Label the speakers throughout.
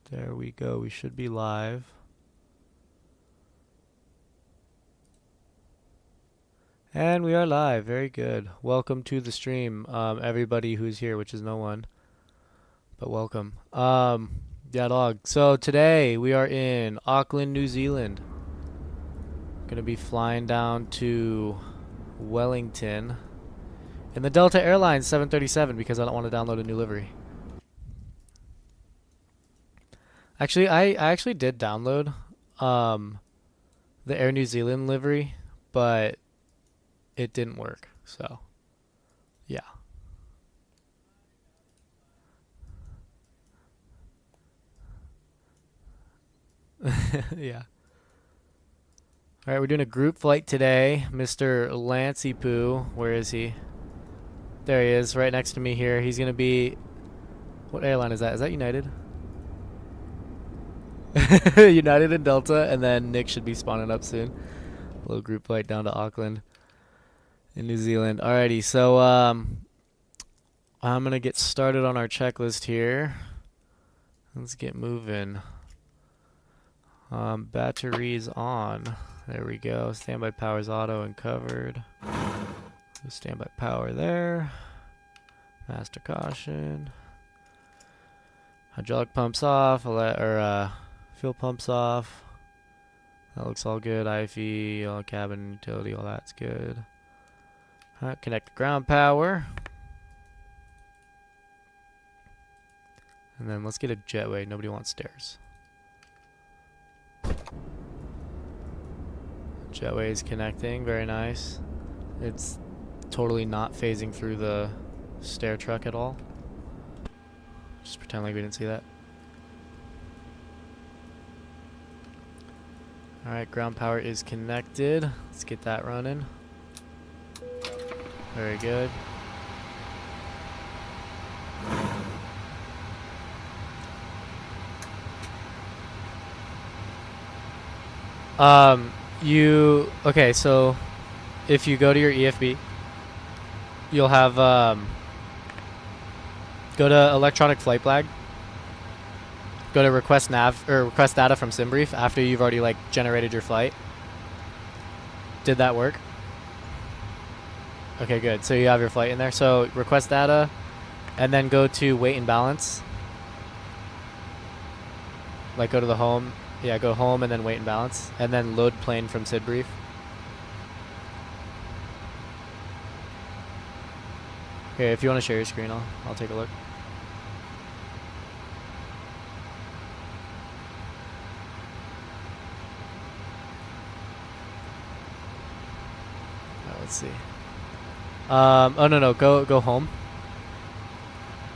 Speaker 1: There we go. We should be live. And we are live. Very good. Welcome to the stream, everybody who's here, which is no one, but welcome. Yeah, dog. So today we are in Auckland, New Zealand. Gonna be flying down to Wellington in the Delta Airlines 737 because I don't want to download a new livery. Actually, I actually did download the Air New Zealand livery, but it didn't work. So, yeah. Yeah. All right, we're doing a group flight today. Mr. Lancey Poo, where is he? There he is, right next to me here. He's gonna be. What airline is that? Is that United? United and Delta, and then Nick should be spawning up soon. A little group flight down to Auckland in New Zealand. Alrighty, so I'm gonna get started on our checklist here. Let's get moving. Batteries on. There we go. Standby power's auto and covered. Standby power there. Master caution. Hydraulic pumps off. Fuel pumps off. That looks all good. IFE, all cabin, utility, all that's good. Alright, connect the ground power. And then let's get a jetway. Nobody wants stairs. Jetway is connecting. Very nice. It's totally not phasing through the stair truck at all. Just pretend like we didn't see that. Alright, ground power is connected. Let's get that running. Very good. Okay, so if you go to your EFB, you'll have, go to electronic flight flag. Go to request nav or request data from SimBrief after you've already like generated your flight. Did that work? Okay, good. So you have your flight in there. So request data, and then go to weight and balance. Like go to the home. Yeah, go home and then weight and balance, and then load plane from SidBrief. Okay, if you want to share your screen, I'll take a look. Let's see. Oh no, go home.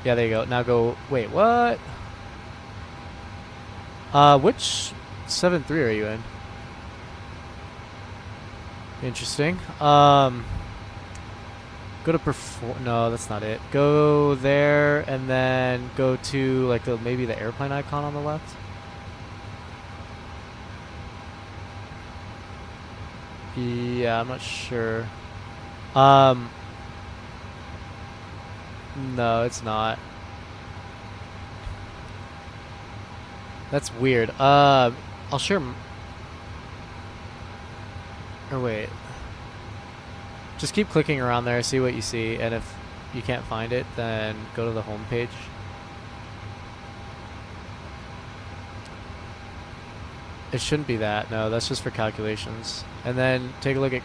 Speaker 1: Yeah, there you go. Now go. Wait, what? Which 7.3 are you in? Interesting. Go to perform. No, that's not it. Go there and then go to like maybe the airplane icon on the left. Yeah, I'm not sure. No, it's not. That's weird. I'll share. Or wait. Just keep clicking around there, see what you see, and if you can't find it, then go to the home page. It shouldn't be that. No, that's just for calculations. And then take a look at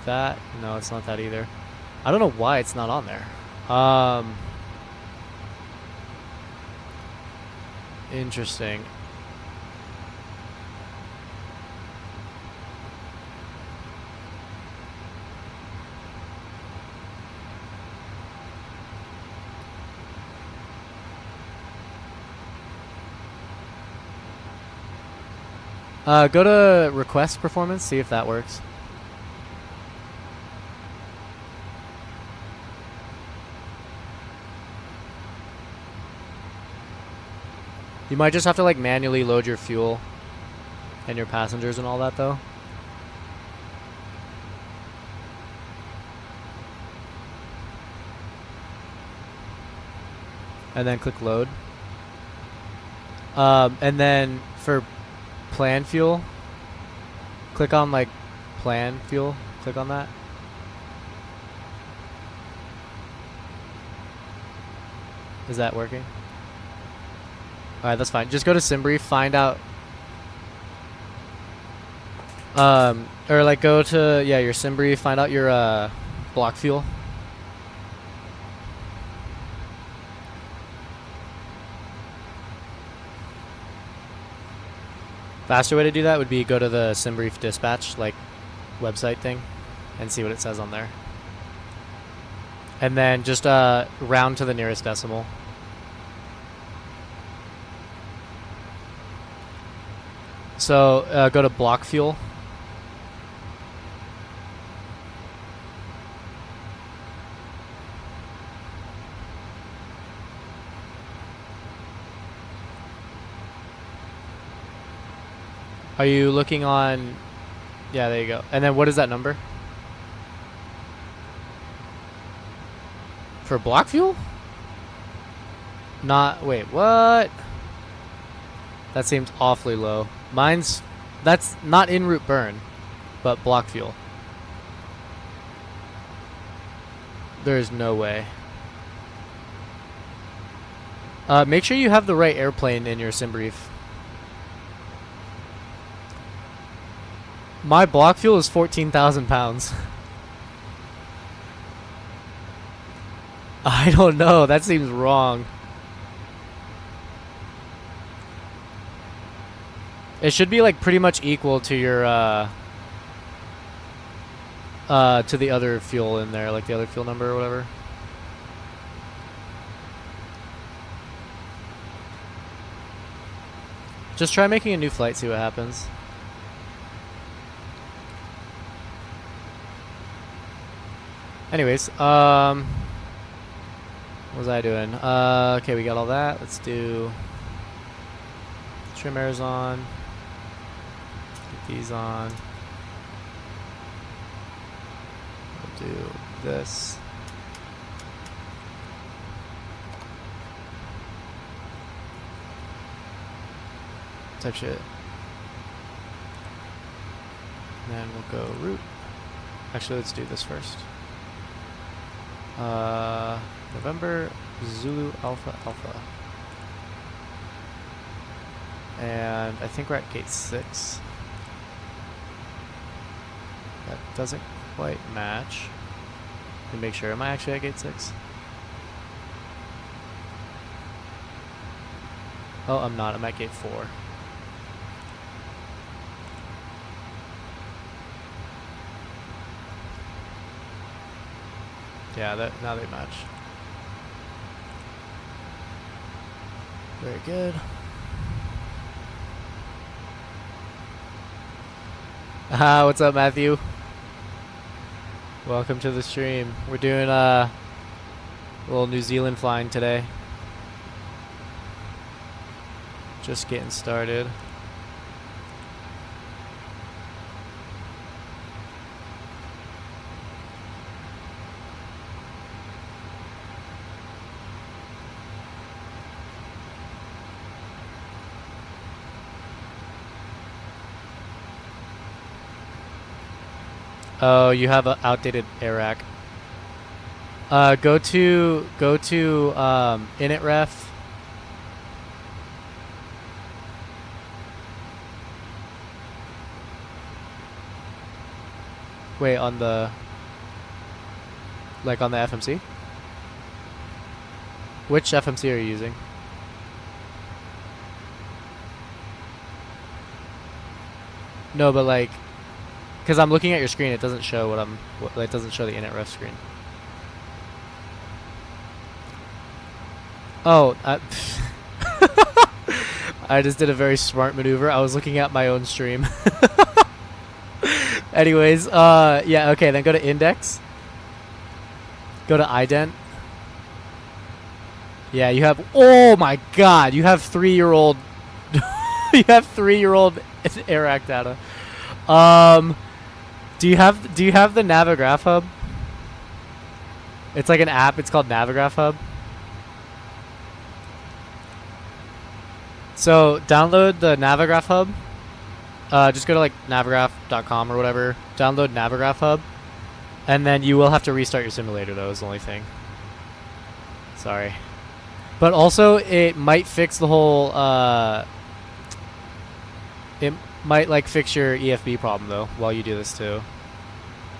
Speaker 1: that. No, it's not that either. I don't know why it's not on there. Interesting. Go to request performance, see if that works. You might just have to like manually load your fuel and your passengers and all that though. And then click load. And then for plan fuel, click on like plan fuel. Click on that. Is that working? Alright, that's fine. Just go to SimBrief, find out. Or like go to, yeah, your SimBrief, find out your block fuel. Faster way to do that would be go to the SimBrief dispatch like website thing and see what it says on there. And then just round to the nearest decimal. So go to block fuel. Are you looking on? Yeah, there you go. And then what is that number? For block fuel? Not, wait, what? That seems awfully low. That's not en route burn, but block fuel. There's no way. Make sure you have the right airplane in your SimBrief. My block fuel is 14,000 pounds. I don't know. That seems wrong. It should be like pretty much equal to your to the other fuel in there, like the other fuel number or whatever. Just try making a new flight, see what happens. Anyways, what was I doing? Okay, we got all that. Let's do trim airs on. Get these on. We'll do this. Type shit. And then we'll go route. Actually, let's do this first. November Zulu Alpha Alpha. And I think we're at gate 6. That doesn't quite match. Let me make sure. Am I actually at gate 6? Oh, I'm not. I'm at gate 4. Yeah, now they match. Very good. What's up, Matthew? Welcome to the stream. We're doing a little New Zealand flying today. Just getting started. Oh, you have an outdated air rack. Go to init ref. Wait, on the on the FMC? Which FMC are you using? No, but like, because I'm looking at your screen, it doesn't show it doesn't show the init ref screen. Oh, I just did a very smart maneuver. I was looking at my own stream. Anyways, yeah, okay, then go to index. Go to ident. Yeah, you have, oh my god, you have 3-year-old, you have 3-year-old AirAct data. Do you have the Navigraph Hub? It's like an app. It's called Navigraph Hub. So download the Navigraph Hub. Just go to like navigraph.com or whatever. Download Navigraph Hub, and then you will have to restart your simulator. Though is the only thing. Sorry, but also it might fix the whole. It might like fix your EFB problem though while you do this too.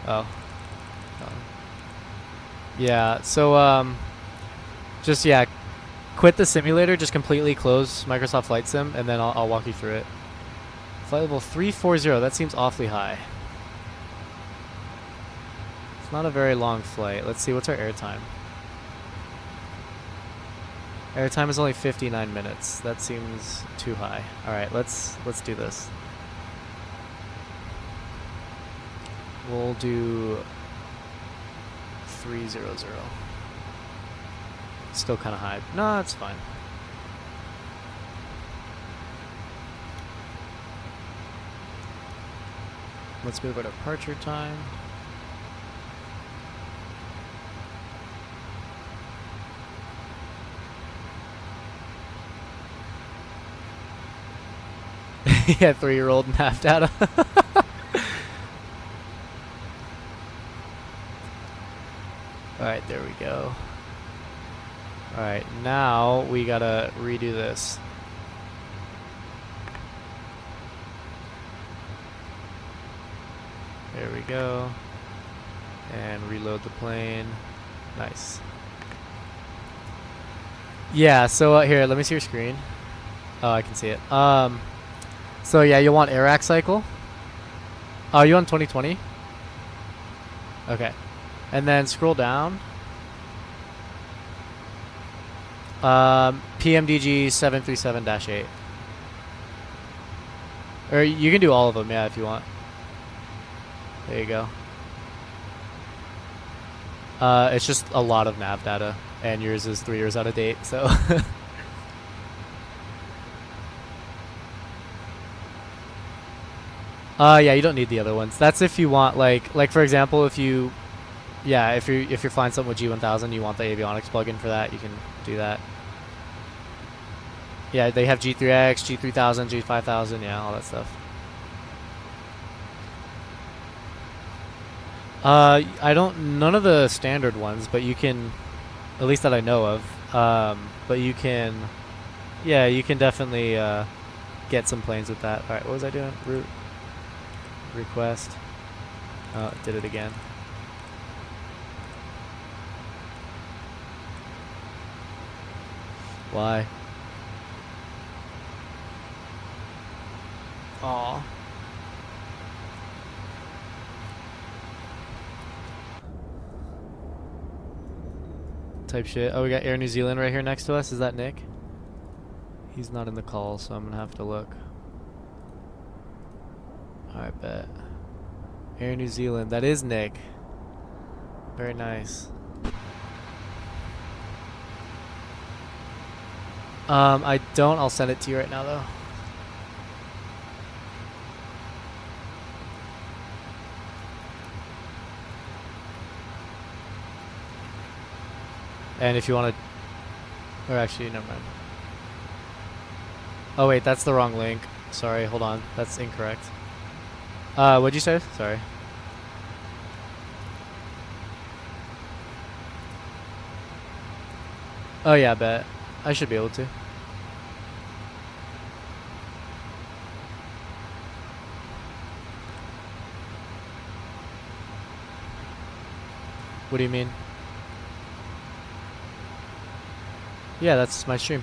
Speaker 1: Oh. Yeah. So just yeah, quit the simulator. Just completely close Microsoft Flight Sim, and then I'll walk you through it. Flight level 340. That seems awfully high. It's not a very long flight. Let's see. What's our airtime? Airtime is only 59 minutes. That seems too high. All right, let's do this. We'll do 300. Still kind of high. No, it's fine. Let's move our departure time. Yeah, 3-year-old nav data. Alright, there we go. Alright, now we gotta redo this. There we go. And reload the plane. Nice. Yeah, so here, let me see your screen. Oh, I can see it. So yeah, you'll want AirAC cycle. Oh, you want 2020? Okay. And then scroll down. PMDG 737-8. Or you can do all of them, yeah, if you want. There you go. It's just a lot of nav data, and yours is 3 years out of date, so. Yeah, you don't need the other ones. That's if you want, like for example, if you, yeah, if you're flying something with G1000, you want the avionics plugin for that, you can do that. Yeah, they have G3X, G3000, G5000, yeah, all that stuff. I don't, none of the standard ones, but you can, at least that I know of, but you can, yeah, you can definitely, get some planes with that. Alright, what was I doing? Route. Request. Oh, did it again. Why? Aw. Type shit. Oh, we got Air New Zealand right here next to us. Is that Nick? He's not in the call, so I'm gonna have to look. Alright, bet. Air New Zealand. That is Nick. Very nice. I don't. I'll send it to you right now, though. And if you want to... Or actually, never mind. Oh, wait. That's the wrong link. Sorry. Hold on. That's incorrect. What'd you say? Sorry. Oh, yeah, I bet. I should be able to. What do you mean? Yeah, that's my stream.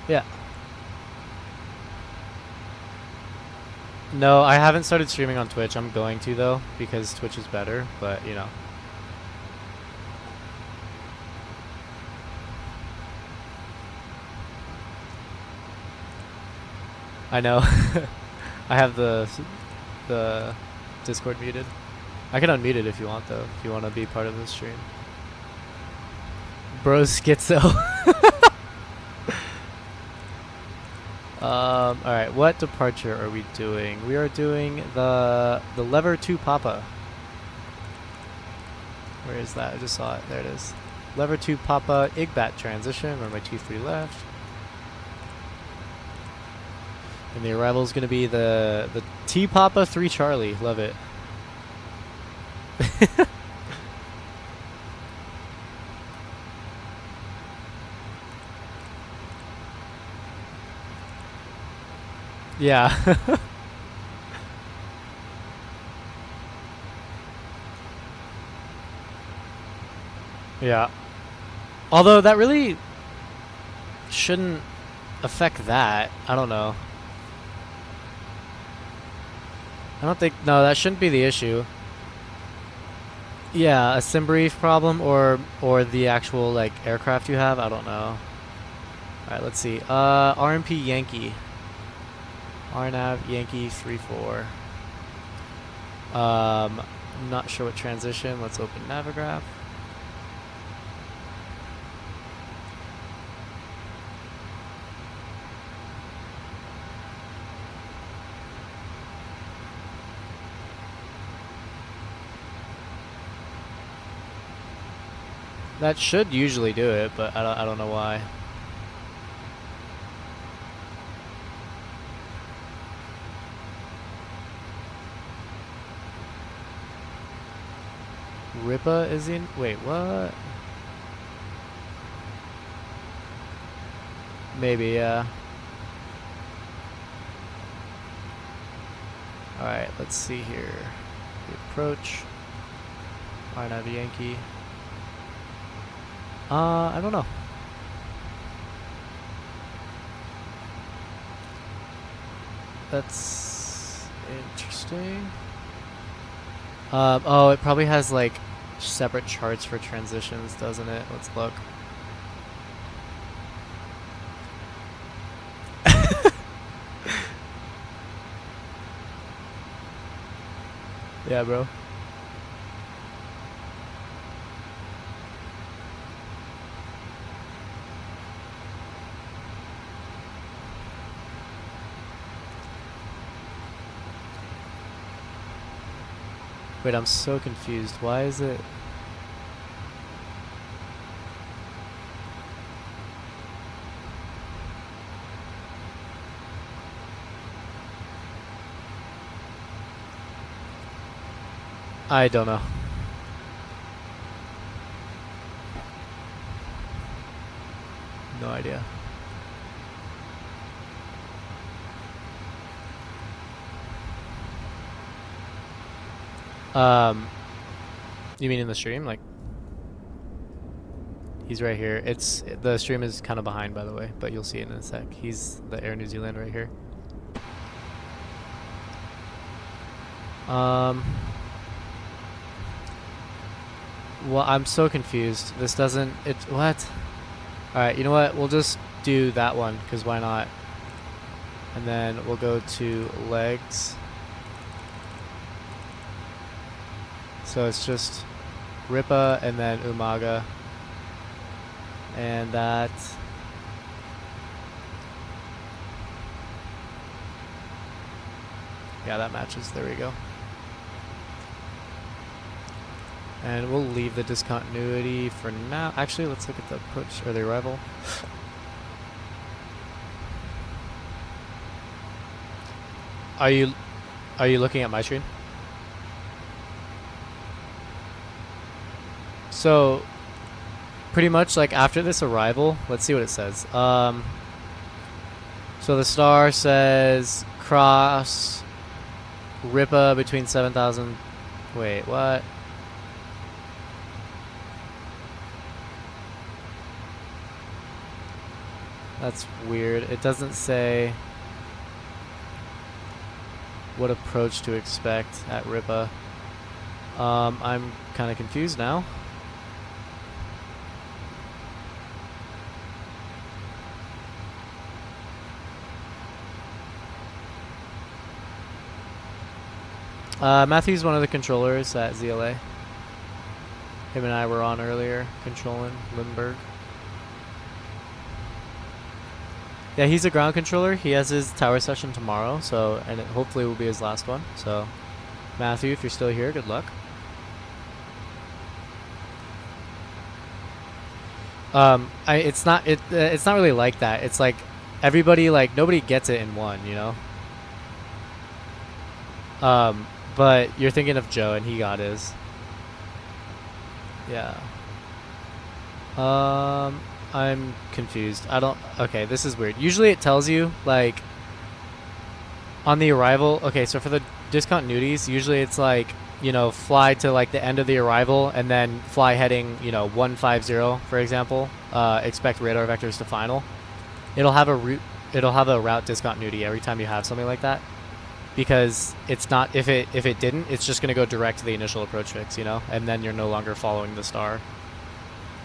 Speaker 1: Yeah. No, I haven't started streaming on Twitch. I'm going to, though, because Twitch is better, but, you know. I know. I have the Discord muted. I can unmute it if you want, though, if you want to be part of the stream. Bro, schizo. Alright, what departure are we doing? We are doing the lever 2 Papa. Where is that? I just saw it. There it is. Lever 2 Papa IGBAT transition. Runway 23 left. And the arrival is going to be the T Papa 3 Charlie. Love it. Yeah. Yeah. Although that really shouldn't affect that. I don't know. I don't think, no, that shouldn't be the issue. Yeah, a sim brief problem or the actual like aircraft you have. I don't know. All right, let's see. RMP Yankee. RNAV Yankee 34. Not sure what transition. Let's open Navigraph. That should usually do it, but I don't know why. Ripa is in. Wait, what? Maybe, yeah. Alright, let's see here. We approach. RNAV Yankee. I don't know. That's interesting. Oh, it probably has like separate charts for transitions, doesn't it? Let's look. Yeah, bro. Wait, I'm so confused. Why is it? I don't know. No idea. You mean in the stream? Like, he's right here. The stream is kind of behind, by the way, but you'll see it in a sec. He's the Air New Zealand right here. Well, I'm so confused. This doesn't. What? All right. You know what? We'll just do that one because why not? And then we'll go to legs. So it's just Ripa and then Umaga. And that. Yeah, that matches. There we go. And we'll leave the discontinuity for now. Actually, let's look at the approach or the arrival. Are you looking at my screen? So, pretty much like after this arrival, let's see what it says. So the star says cross Ripa between 7,000. Wait, what? That's weird. It doesn't say what approach to expect at Ripa. I'm kind of confused now. Matthew's one of the controllers at ZLA. Him and I were on earlier, controlling Limburg. Yeah, he's a ground controller. He has his tower session tomorrow, so and it hopefully will be his last one. So, Matthew, if you're still here, good luck. It's not really like that. It's like everybody, like nobody gets it in one, you know. But you're thinking of Joe, and he got his. Yeah. I'm confused. I don't. Okay, this is weird. Usually it tells you like on the arrival. Okay, so for the discontinuities, usually it's like, fly to like the end of the arrival and then fly heading, 150, for example. Expect radar vectors to final. It'll have a route. It'll have a route discontinuity every time you have something like that, because it's not, if it didn't, it's just going to go direct to the initial approach fix, and then you're no longer following the star.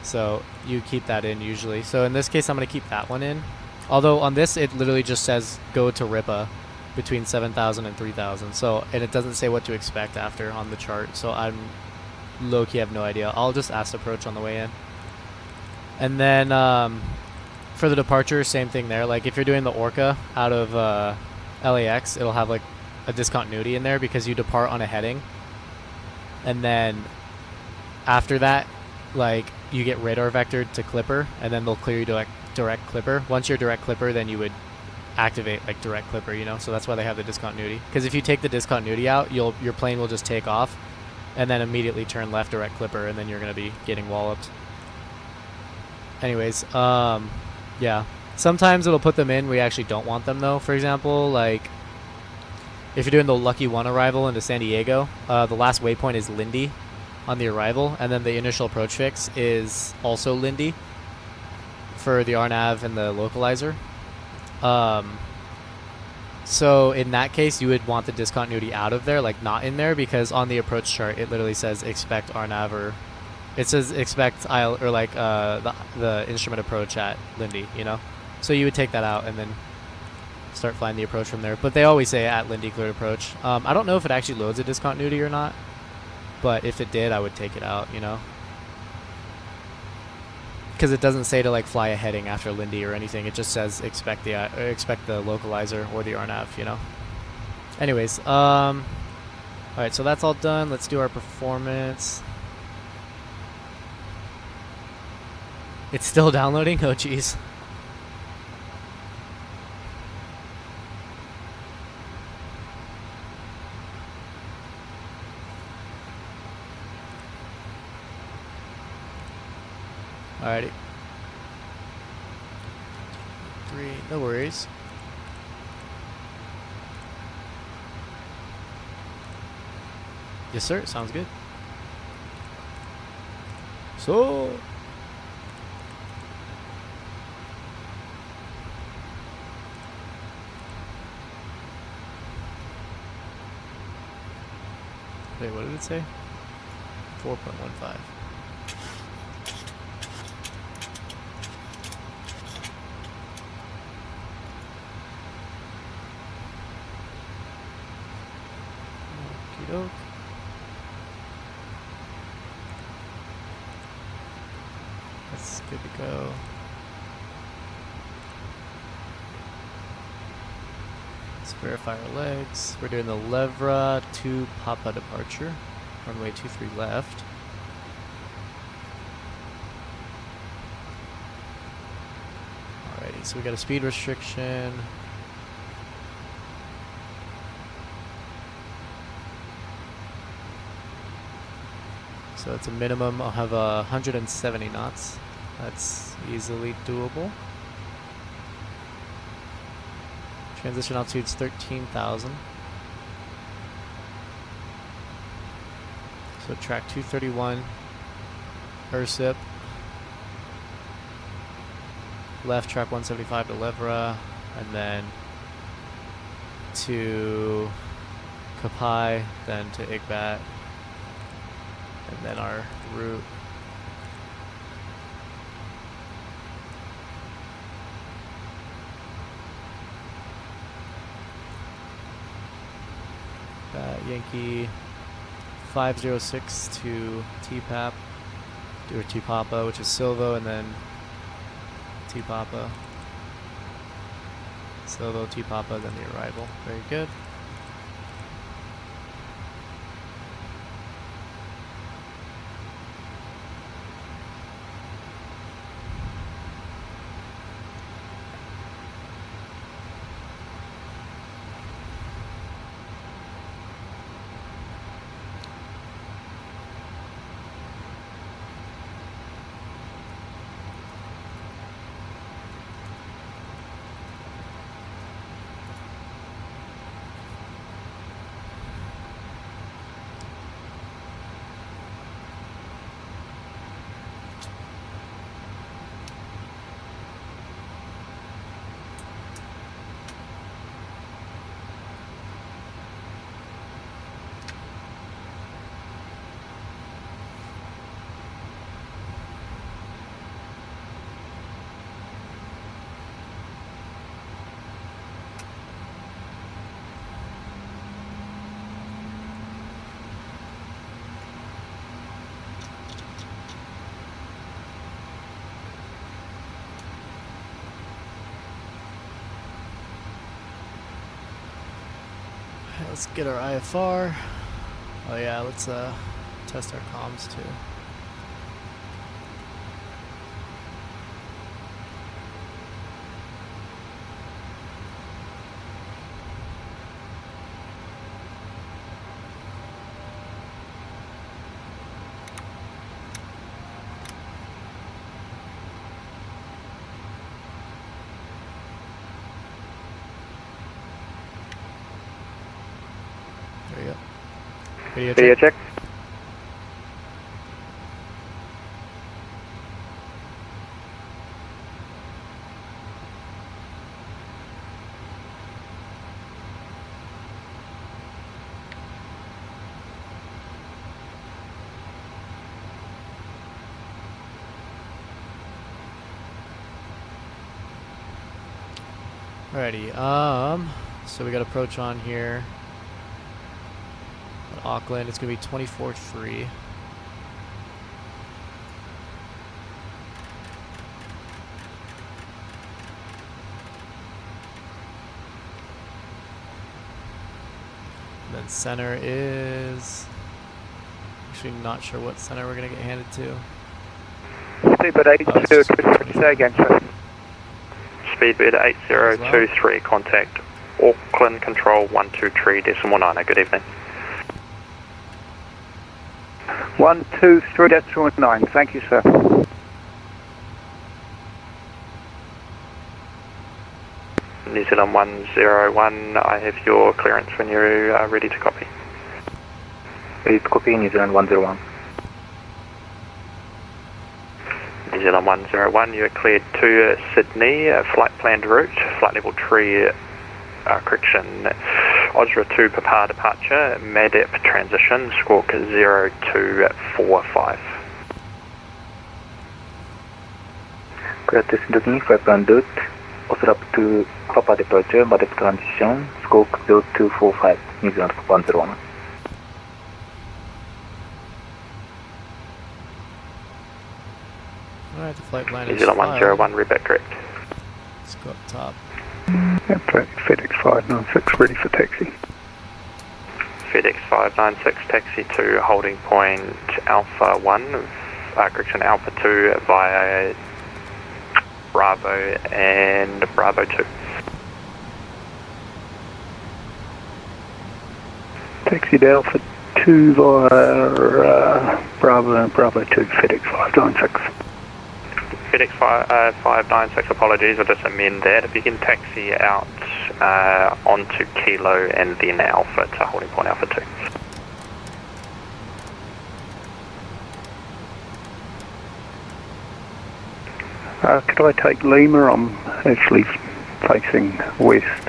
Speaker 1: So you keep that in usually. So in this case, I'm going to keep that one in. Although on this, it literally just says go to RIPA between 7,000 and 3,000. So, and it doesn't say what to expect after on the chart. So I'm low-key have no idea. I'll just ask approach on the way in. And then for the departure, same thing there. Like if you're doing the Orca out of LAX, it'll have like a discontinuity in there because you depart on a heading. And then after that, like you get radar vectored to Clipper, and then they'll clear you to direct Clipper. Once you're direct Clipper, then you would activate like direct Clipper, So that's why they have the discontinuity. Because if you take the discontinuity out, your plane will just take off and then immediately turn left direct Clipper, and then you're going to be getting walloped. Anyways, yeah. Sometimes it'll put them in. We actually don't want them though. For example, like if you're doing the Lucky 1 arrival into San Diego, the last waypoint is Lindy on the arrival, and then the initial approach fix is also Lindy for the RNAV and the localizer. So in that case, you would want the discontinuity out of there, like not in there, because on the approach chart it literally says expect RNAV, or it says expect IL, or like the instrument approach at Lindy, So you would take that out and then start flying the approach from there. But they always say at Lindy cleared approach. I don't know if it actually loads a discontinuity or not, but if it did, I would take it out, because it doesn't say to like fly a heading after Lindy or anything. It just says expect the localizer or the RNAV, Anyways, all right, so that's all done. Let's do our performance. It's still downloading. Oh, jeez. Alrighty. 3, no worries. Yes, sir. Sounds good. So. Wait, what did it say? 4.15. Okey-doke. That's good to go. Let's verify our legs. We're doing the Levra to Papa departure. Runway 23 left. Alrighty, so we got a speed restriction. So it's a minimum. I'll have 170 knots. That's easily doable. Transition altitude's 13,000. So track 231, Ursip. Left track 175 to Levra, and then to Kapai, then to Igbat. And then our route. Yankee 506 to TPAP, or TPAPA, which is Silvo, and then TPAPA. Silvo, TPAPA, then the arrival. Very good. let's get our IFR. Oh yeah, let's test our comms too. There you go. Video check. Alrighty, so we got approach on here. At Auckland, it's gonna be 24-3. Then center is... Actually not sure what center we're gonna get handed to.
Speaker 2: Speedbird 8023, say again, sir.
Speaker 3: Speedbird 8023, contact Auckland Control 123.9. Good evening.
Speaker 2: 123.9, thank you, sir.
Speaker 3: New Zealand 101, I have your clearance when you're ready to copy.
Speaker 2: Ready to copy, New Zealand 101.
Speaker 3: New Zealand 101, you are cleared to Sydney, flight planned route, flight level 3, correction, Osra 2 Papa departure, MADEP transition, squawk 0245.
Speaker 2: Cleared to Sydney, flight planned route, Osra 2 Papa departure, MADEP transition, squawk 0245, New Zealand 101.
Speaker 1: Alright, the flight plan
Speaker 3: New
Speaker 1: is
Speaker 3: Zealand
Speaker 1: filed.
Speaker 3: 101, read back correct.
Speaker 1: Let's go up top.
Speaker 2: FedEx 596, ready for taxi.
Speaker 3: FedEx 596, taxi to holding point Alpha 1, correction, Alpha 2 via Bravo and Bravo 2.
Speaker 2: Taxi to Alpha 2 via Bravo and Bravo 2, FedEx 596.
Speaker 3: FedEx 596, apologies, I'll just amend that. If you can taxi out onto Kilo and then Alpha to holding point Alpha 2.
Speaker 2: Could I take Lima? I'm actually facing west.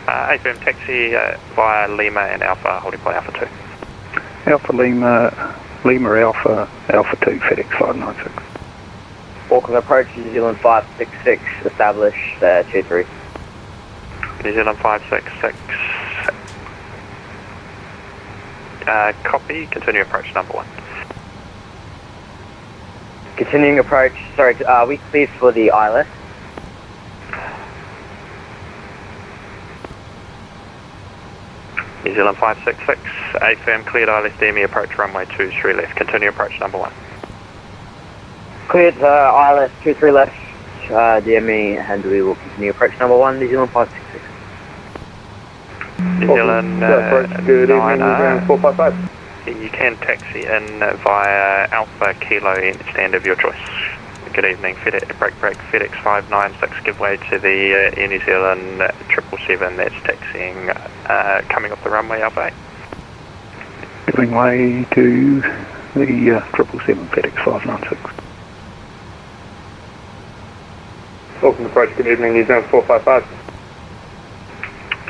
Speaker 3: AFM taxi via Lima and Alpha, holding point Alpha 2.
Speaker 2: Alpha Lima, Lima Alpha, Alpha 2, FedEx 596.
Speaker 4: Auckland approach, New Zealand 566, establish 23.
Speaker 3: New Zealand 566, copy, continue approach number 1.
Speaker 4: Continuing approach, sorry, we cleared for the ILS.
Speaker 3: New Zealand 566, AFM cleared ILS DME approach runway 23 left, continue approach number 1.
Speaker 4: Cleared ILS 23 left, DME, and we will continue approach number 1, New Zealand 566.
Speaker 3: New Zealand
Speaker 2: good evening,
Speaker 3: 455. You can taxi in via Alpha Kilo stand of your choice. Good evening, break FedEx 596, give way to the Air New Zealand 777 that's taxiing coming off the runway Alpha 8.
Speaker 2: Giving way to the 777 FedEx 596.
Speaker 5: Auckland approach, good evening, New Zealand 455.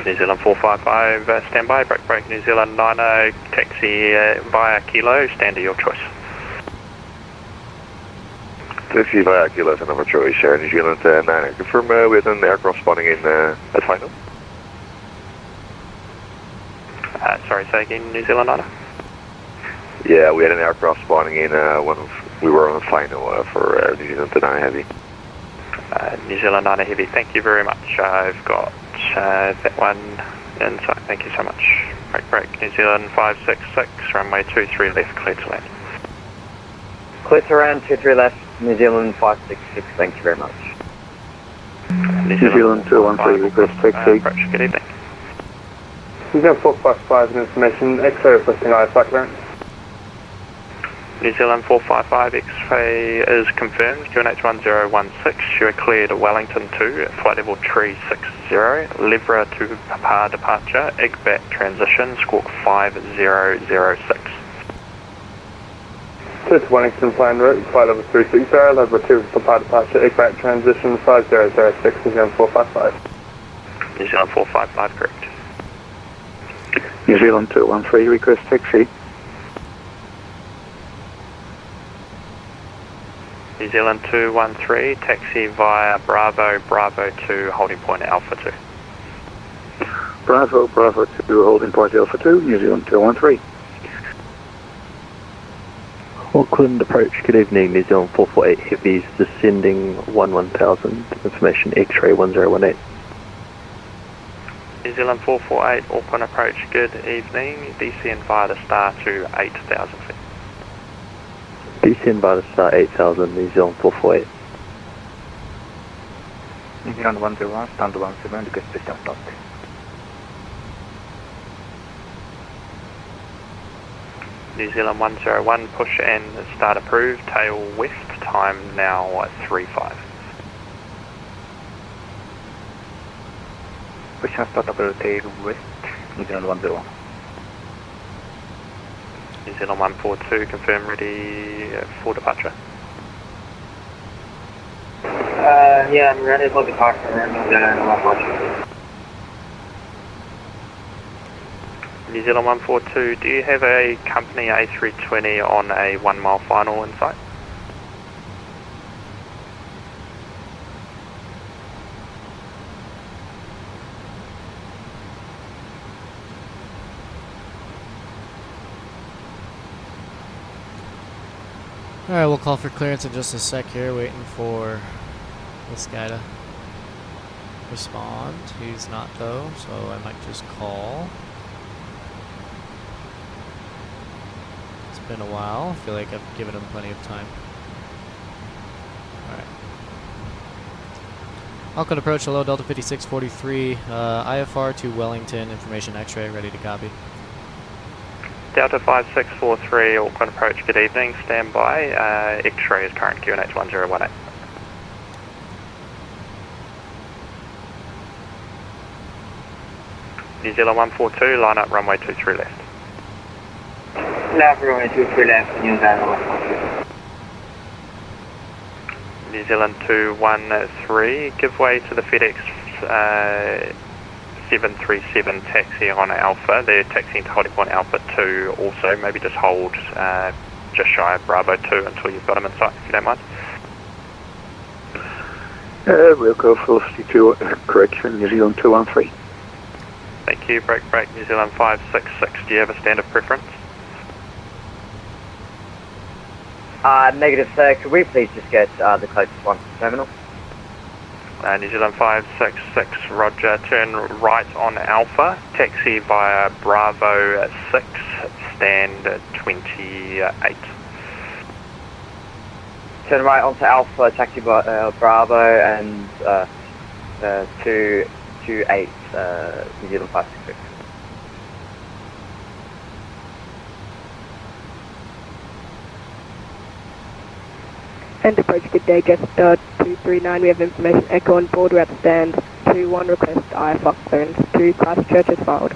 Speaker 3: New Zealand 455, stand by, break New Zealand 90, taxi via Kilo, stand to your choice.
Speaker 6: Taxi via Kilo is another choice, New Zealand 90. Confirm with an aircraft spawning in at final.
Speaker 3: Sorry, say again, New Zealand 90?
Speaker 6: Yeah, we had an aircraft spawning in we were on the final for New Zealand 9 Heavy.
Speaker 3: New Zealand 9 Heavy, thank you very much. I've got that one Inside, thank you so much. Break, New Zealand 566, runway 23 left, clear to land.
Speaker 4: Clear to land, 23 left, New Zealand 566, thank you very much.
Speaker 2: New Zealand 213, request taxi.
Speaker 3: Approach, good evening.
Speaker 5: New Zealand 455 and information, X-ray requesting IFR clearance.
Speaker 3: New Zealand 455 X-ray is confirmed, QNH 1016, you are cleared Wellington 2, flight level 360, Levra to Papa departure, IGBAT transition, squawk 5006.
Speaker 5: Clear to Wellington plan route, flight level 360, Levra to Papa departure, IGBAT transition 5006, New Zealand 455.
Speaker 3: New Zealand 455, correct.
Speaker 2: New Zealand 213, request taxi.
Speaker 3: New Zealand 213, taxi via Bravo, Bravo 2, holding point Alpha 2.
Speaker 2: Bravo, Bravo 2, holding point Alpha 2, New Zealand 213.
Speaker 7: Auckland approach, good evening, New Zealand 448 Heavies, descending 1000, information X-ray 1018.
Speaker 3: New Zealand 448, Auckland approach, good evening, descend via the star to 8000 feet.
Speaker 7: Descend by the star 8000, New Zealand 448.
Speaker 2: New Zealand 101, stand 17, request station start.
Speaker 3: New Zealand 101, push and start approved, tail west, time now 35.
Speaker 2: Push and start approved, tail west, New Zealand 101.
Speaker 3: New Zealand 142, confirm ready for departure.
Speaker 4: Yeah, I'm ready for departure, New Zealand 142.
Speaker 3: New Zealand 142, do you have a company A320 on a 1 mile final in sight?
Speaker 1: Alright, we'll call for clearance in just a sec here, waiting for this guy to respond. He's not though, so I might just call. It's been a while. I feel like I've given him plenty of time. Alright. Auckland approach, hello, Delta 5643, IFR to Wellington, information X-ray, ready to copy.
Speaker 3: Delta 5643, Auckland approach, good evening, stand by, X-ray is current QNH 1018. New Zealand 142, line up runway 23 left.
Speaker 4: Left, runway 23 left, New Zealand 142.
Speaker 3: New Zealand 213, give way to the FedEx 737 taxi on Alpha. They're taxiing to holding point Alpha 2 also. Maybe just hold just shy of Bravo 2 until you've got them in sight, if you don't mind.
Speaker 2: We'll go for 52, correction, New Zealand 213.
Speaker 3: Thank you. Break, New Zealand 566. Do you have a standard preference?
Speaker 4: Negative, sir. Could we please just get the closest one to the terminal?
Speaker 3: New Zealand 566, roger. Turn right on Alpha. Taxi via Bravo 6, stand 28.
Speaker 4: Turn right onto Alpha, taxi Bravo, and 228, New Zealand 566.
Speaker 8: And approach, good day, Jester 239, we have information echo on board, we're at stand 21, request IFR clearance to Christchurch as filed.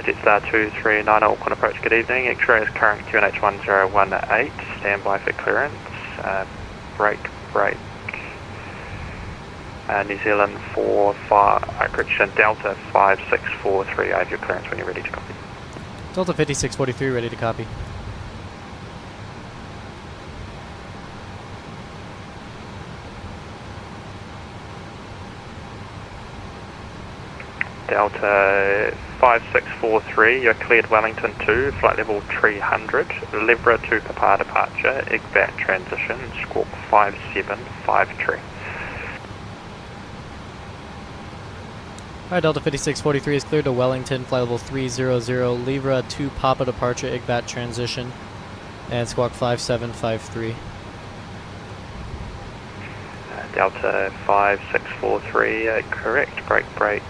Speaker 3: Jetstar 239, Auckland approach, good evening. X-ray is current QNH 1018, stand by for clearance. Break. New Zealand 45, correction, Delta 5643, I have your clearance when you're ready to copy.
Speaker 1: Delta 5643, ready to copy.
Speaker 3: Delta 5643, you're cleared Wellington 2, flight level 300, Libra to Papa departure, IGVAT transition, squawk 5753.
Speaker 1: Alright, Delta 5643 is cleared to Wellington, flight level 300, Libra to Papa departure, IGVAT transition, and squawk 5753.
Speaker 3: Delta 5643, correct, break.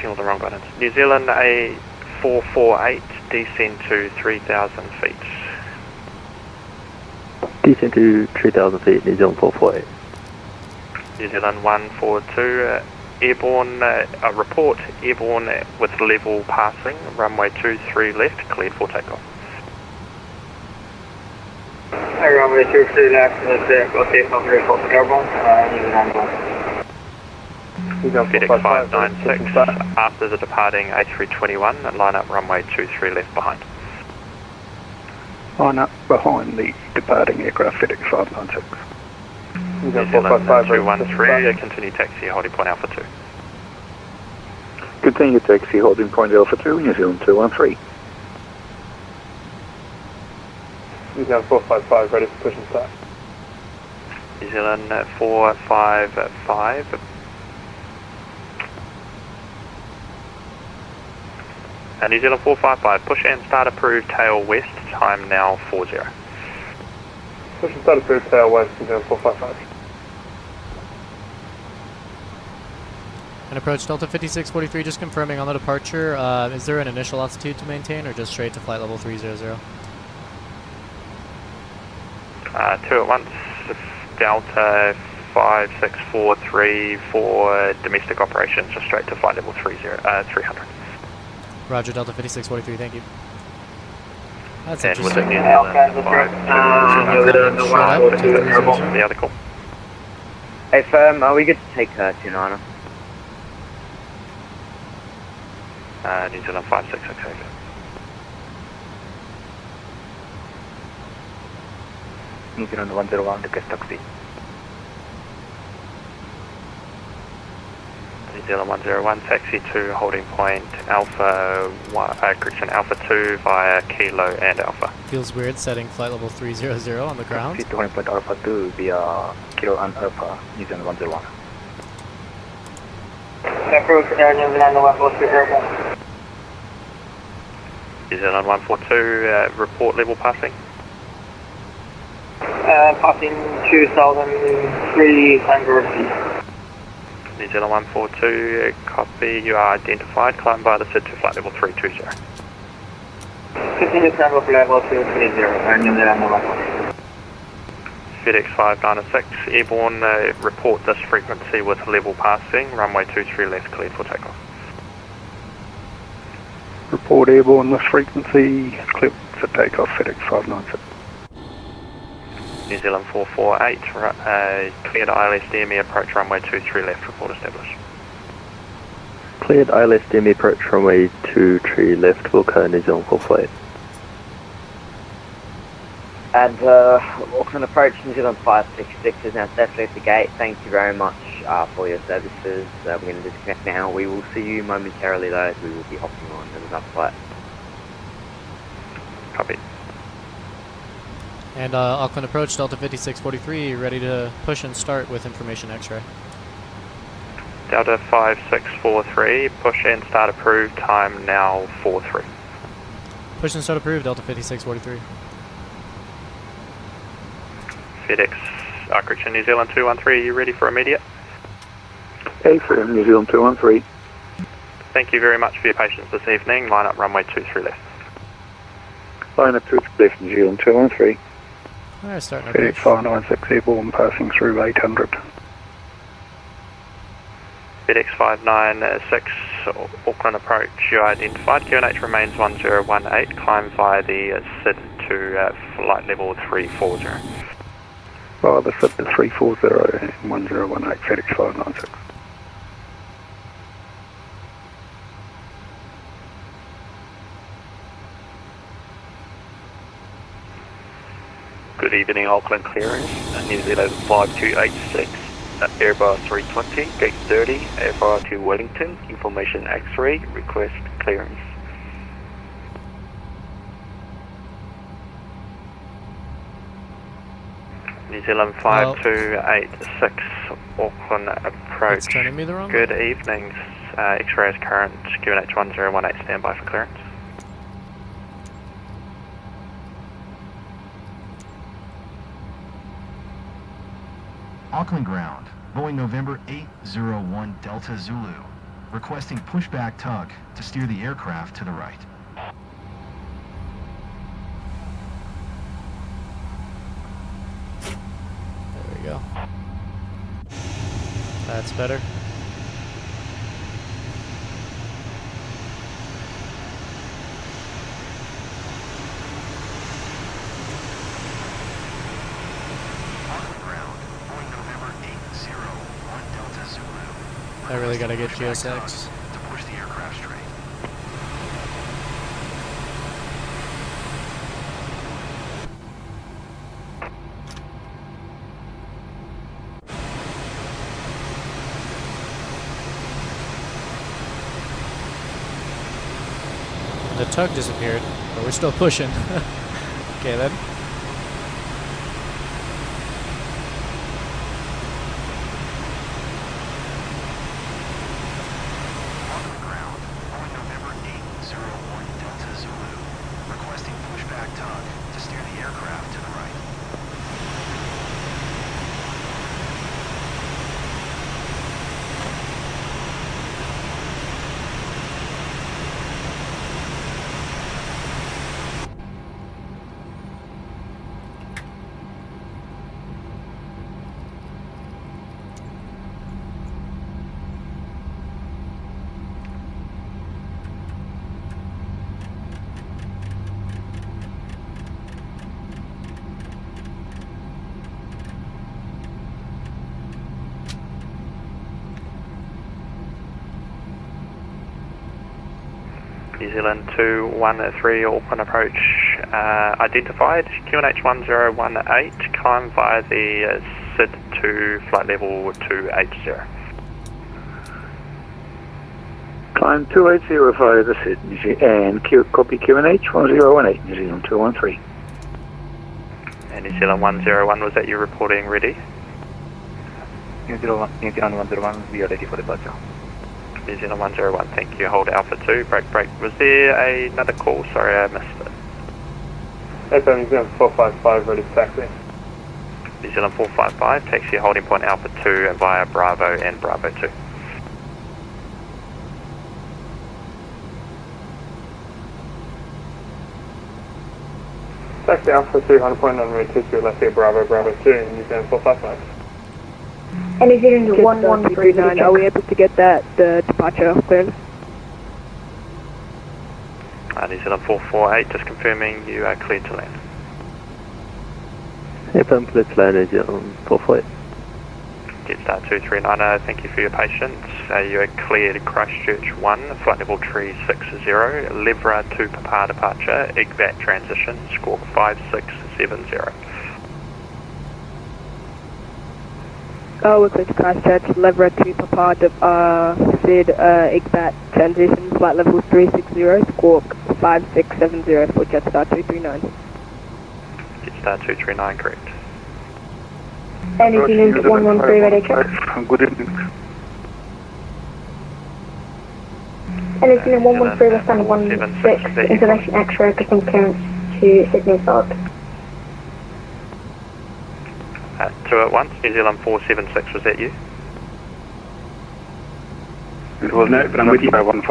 Speaker 3: All the wrong buttons. New Zealand A448, descend to 3,000 feet.
Speaker 7: Descend to 3,000 feet, New Zealand 448.
Speaker 3: New Zealand 142, airborne, report airborne with level passing, runway 23 left, cleared for takeoff.
Speaker 4: Runway 23 left, got takeoff, report for airborne, New Zealand 1.
Speaker 3: FedEx 596, after the departing A321, line up runway 23 left behind.
Speaker 9: Line up behind the departing aircraft, FedEx 596.
Speaker 3: New Zealand 213, continue taxi holding point Alpha 2.
Speaker 2: Continue taxi holding point Alpha 2, New Zealand 213.
Speaker 5: New Zealand 455, ready for push and start.
Speaker 3: New Zealand 455. New Zealand 455, push and start approved, tail west, time now 40.
Speaker 5: Push and start approved, tail west, New Zealand 455.
Speaker 1: And approach Delta 5643, just confirming on the departure, is there an initial altitude to maintain or just straight to flight level 300?
Speaker 3: Two at once, Delta 5643 for domestic operations, just straight to flight level 300.
Speaker 1: Roger, Delta 5643, thank you. That's
Speaker 3: And with
Speaker 1: interesting.
Speaker 3: the New Zealand the other call.
Speaker 4: Hey firm, are we good to take 29er?
Speaker 3: New Zealand 5668.
Speaker 2: New Zealand 101, request taxi.
Speaker 3: New Zealand 101, taxi to holding point Alpha 2 via Kilo and Alpha.
Speaker 1: Feels weird setting flight level 300 on the ground.
Speaker 2: Taxi to holding point Alpha 2 via Kilo and Alpha, New Zealand 101.
Speaker 4: Approved, New Zealand 142 airborne.
Speaker 3: New Zealand 142, report level passing.
Speaker 4: Passing 2,300 feet.
Speaker 3: New Zealand 142, copy, you are identified, climb via the SID to flight level 320.
Speaker 4: Continue climb up level 230, New Zealand 142.
Speaker 3: FedEx 596, airborne, report this frequency with level passing, runway 23 left, cleared for takeoff.
Speaker 9: Report airborne with frequency, cleared for takeoff, FedEx 596.
Speaker 3: New Zealand 448, cleared ILS DME approach runway 23 left, report established.
Speaker 7: Cleared ILS DME approach runway 23 left, Vulcan, New Zealand 448.
Speaker 4: And Auckland approach, New Zealand 566 is now safely at the gate. Thank you very much for your services. We're going to disconnect now. We will see you momentarily though, as we will be hopping on another flight.
Speaker 3: Copy.
Speaker 1: And Auckland approach, Delta 5643, ready to push and start with information X-ray.
Speaker 3: Delta 5643, push and start approved, time now 43.
Speaker 1: Push and start approved, Delta 5643.
Speaker 3: FedEx, correction, New Zealand 213, are you ready for immediate?
Speaker 2: A-firm, New Zealand 213.
Speaker 3: Thank you very much for your patience this evening. Line up runway 23 left.
Speaker 2: Line up 23 left, New Zealand 213.
Speaker 1: Alright, starting our
Speaker 9: FedEx
Speaker 1: pitch.
Speaker 9: 596 airborne passing through 800.
Speaker 3: FedEx 596, Auckland approach, you are identified. QNH remains 1018, climb via the SID to flight level 340.
Speaker 9: Via the SID to 340 and 1018, FedEx 596.
Speaker 6: Good evening, Auckland clearance, New Zealand 5286.
Speaker 3: Airbus 320, gate 30, FR to Wellington, information X-ray, request clearance. New Zealand 5286, Auckland approach.
Speaker 1: It's turning me the wrong way.
Speaker 3: Good evening, X-ray is current, QNH 1018, standby for clearance.
Speaker 10: Auckland ground, Boeing November 801 Delta Zulu, requesting pushback tug to steer the aircraft to the right.
Speaker 1: There we go. That's better. I really gotta get GSX.
Speaker 10: To push the aircraft straight.
Speaker 1: The tug disappeared, but we're still pushing. Okay then.
Speaker 3: New Zealand 213, Auckland approach identified, QNH 1018, climb via the SID to flight level 280.
Speaker 2: Climb 280 via the SID, and copy QNH 1018, New Zealand 213.
Speaker 3: And New Zealand 101, was that you reporting ready?
Speaker 2: New Zealand 101, we are ready for departure.
Speaker 3: New Zealand 101, thank you. Hold Alpha 2, break. Was there another call? Sorry, I missed it.
Speaker 5: FM New Zealand 455, ready for taxi.
Speaker 3: New Zealand 455, taxi holding point Alpha 2 via Bravo and Bravo 2.
Speaker 5: Taxi Alpha 2, 100 point on route 23, left here, Bravo 2, New Zealand 455.
Speaker 8: And New Zealand 1139, are we able to get the departure clearance?
Speaker 3: New Zealand 448, just confirming you are cleared to land.
Speaker 7: Yep, I'm clear to land, New Zealand 448.
Speaker 3: Jetstar 239, thank you for your patience. You are cleared Christchurch 1, flight level 360, Levra to Papa departure, EGVAT transition, squawk 5670.
Speaker 8: We're clear to Christchurch, Levra to Papa, SID, EGVAT transition, flight level 360, squawk 5670 for Jetstar 239.
Speaker 3: Jetstar 239, correct.
Speaker 8: And New Zealand 113, ready check.
Speaker 2: Good evening.
Speaker 8: And New Zealand 113, West 16, information X-ray, custom clearance to Sydney South.
Speaker 3: 2 at once, New Zealand 476, was that you?
Speaker 2: It was not, but I'm with you by 15.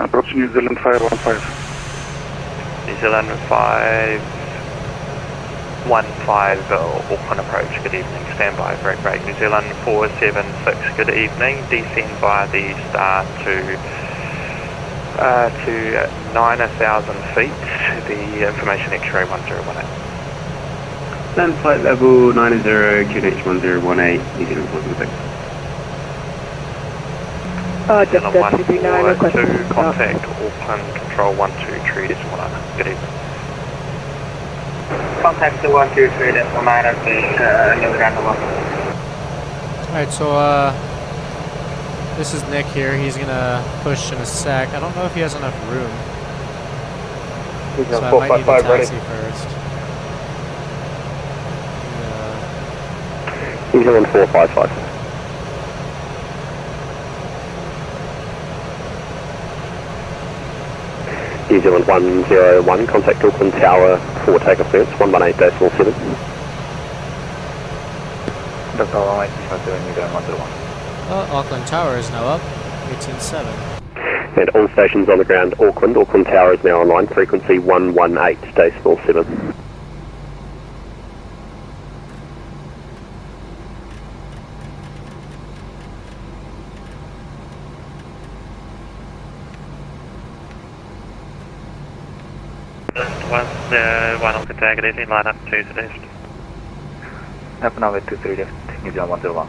Speaker 2: Approach New Zealand 515.
Speaker 3: New Zealand 515, Auckland approach, good evening, standby, break. New Zealand 476, good evening, descend via the star to 9,000 feet, the information X-ray 1018.
Speaker 11: Land flight level 90, QNH 1018, New Zealand 476.
Speaker 8: Just 239, requesting
Speaker 3: to contact Auckland Control 123 decimal 9. Good evening.
Speaker 2: Contact the 123 decimal 9 at the New Zealand 1.
Speaker 1: Alright, so this is Nick here. He's gonna push in a sec. I don't know if he has enough room. So I might need a taxi first.
Speaker 7: New Zealand 455. New Zealand 101, contact Auckland Tower for takeoff clearance, 118.7.
Speaker 2: Dr. 187 New Zealand 101.
Speaker 1: Auckland Tower is now up. 18.7.
Speaker 7: And all stations on the ground, Auckland Tower is now online, frequency 118.7.
Speaker 3: One Auckland Tower, good evening, line up 2 to the left.
Speaker 2: Up now with 23 left, New Zealand 101.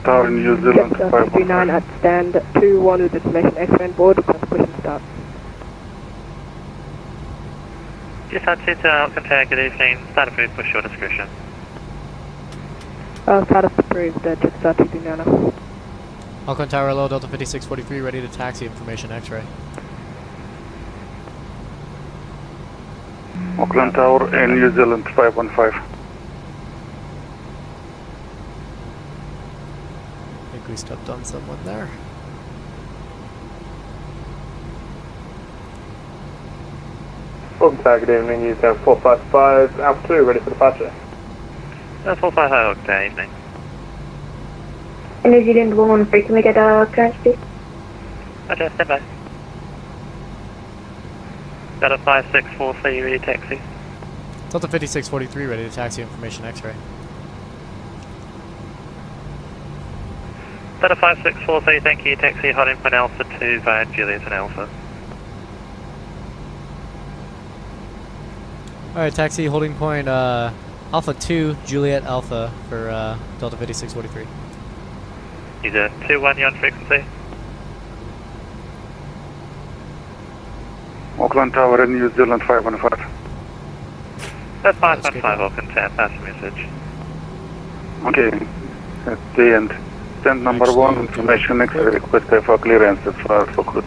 Speaker 5: Tower New Zealand
Speaker 8: 239 at stand 2-1 with information X-ray and board, request push and start.
Speaker 3: Just had to Auckland Tower, good evening, start approved, push your discretion.
Speaker 8: Status approved, just 239 now.
Speaker 1: Auckland Tower low, Delta 5643, ready to taxi, information X-ray.
Speaker 5: Auckland Tower and New Zealand 515.
Speaker 1: I think we stepped on someone there.
Speaker 5: Auckland Tower, good evening, New Zealand 455, Alpha 2, ready for departure.
Speaker 3: 455, good evening.
Speaker 12: New Zealand 113, can we get a clearance please?
Speaker 3: Roger, stand by. Got a 5643, ready taxi.
Speaker 1: Delta 5643, ready to taxi, information X-ray.
Speaker 3: Got a 5643, thank you, taxi, holding point Alpha 2 via Juliet and Alpha.
Speaker 1: Alright, taxi, holding point Alpha 2, Juliet Alpha for Delta 5643.
Speaker 3: User 21, you on frequency?
Speaker 5: Auckland Tower and New Zealand 515.
Speaker 3: That's 515, Auckland Tower, pass the message.
Speaker 5: Okay, at the end. Stand number 1, information X-ray request for clearance for cruise.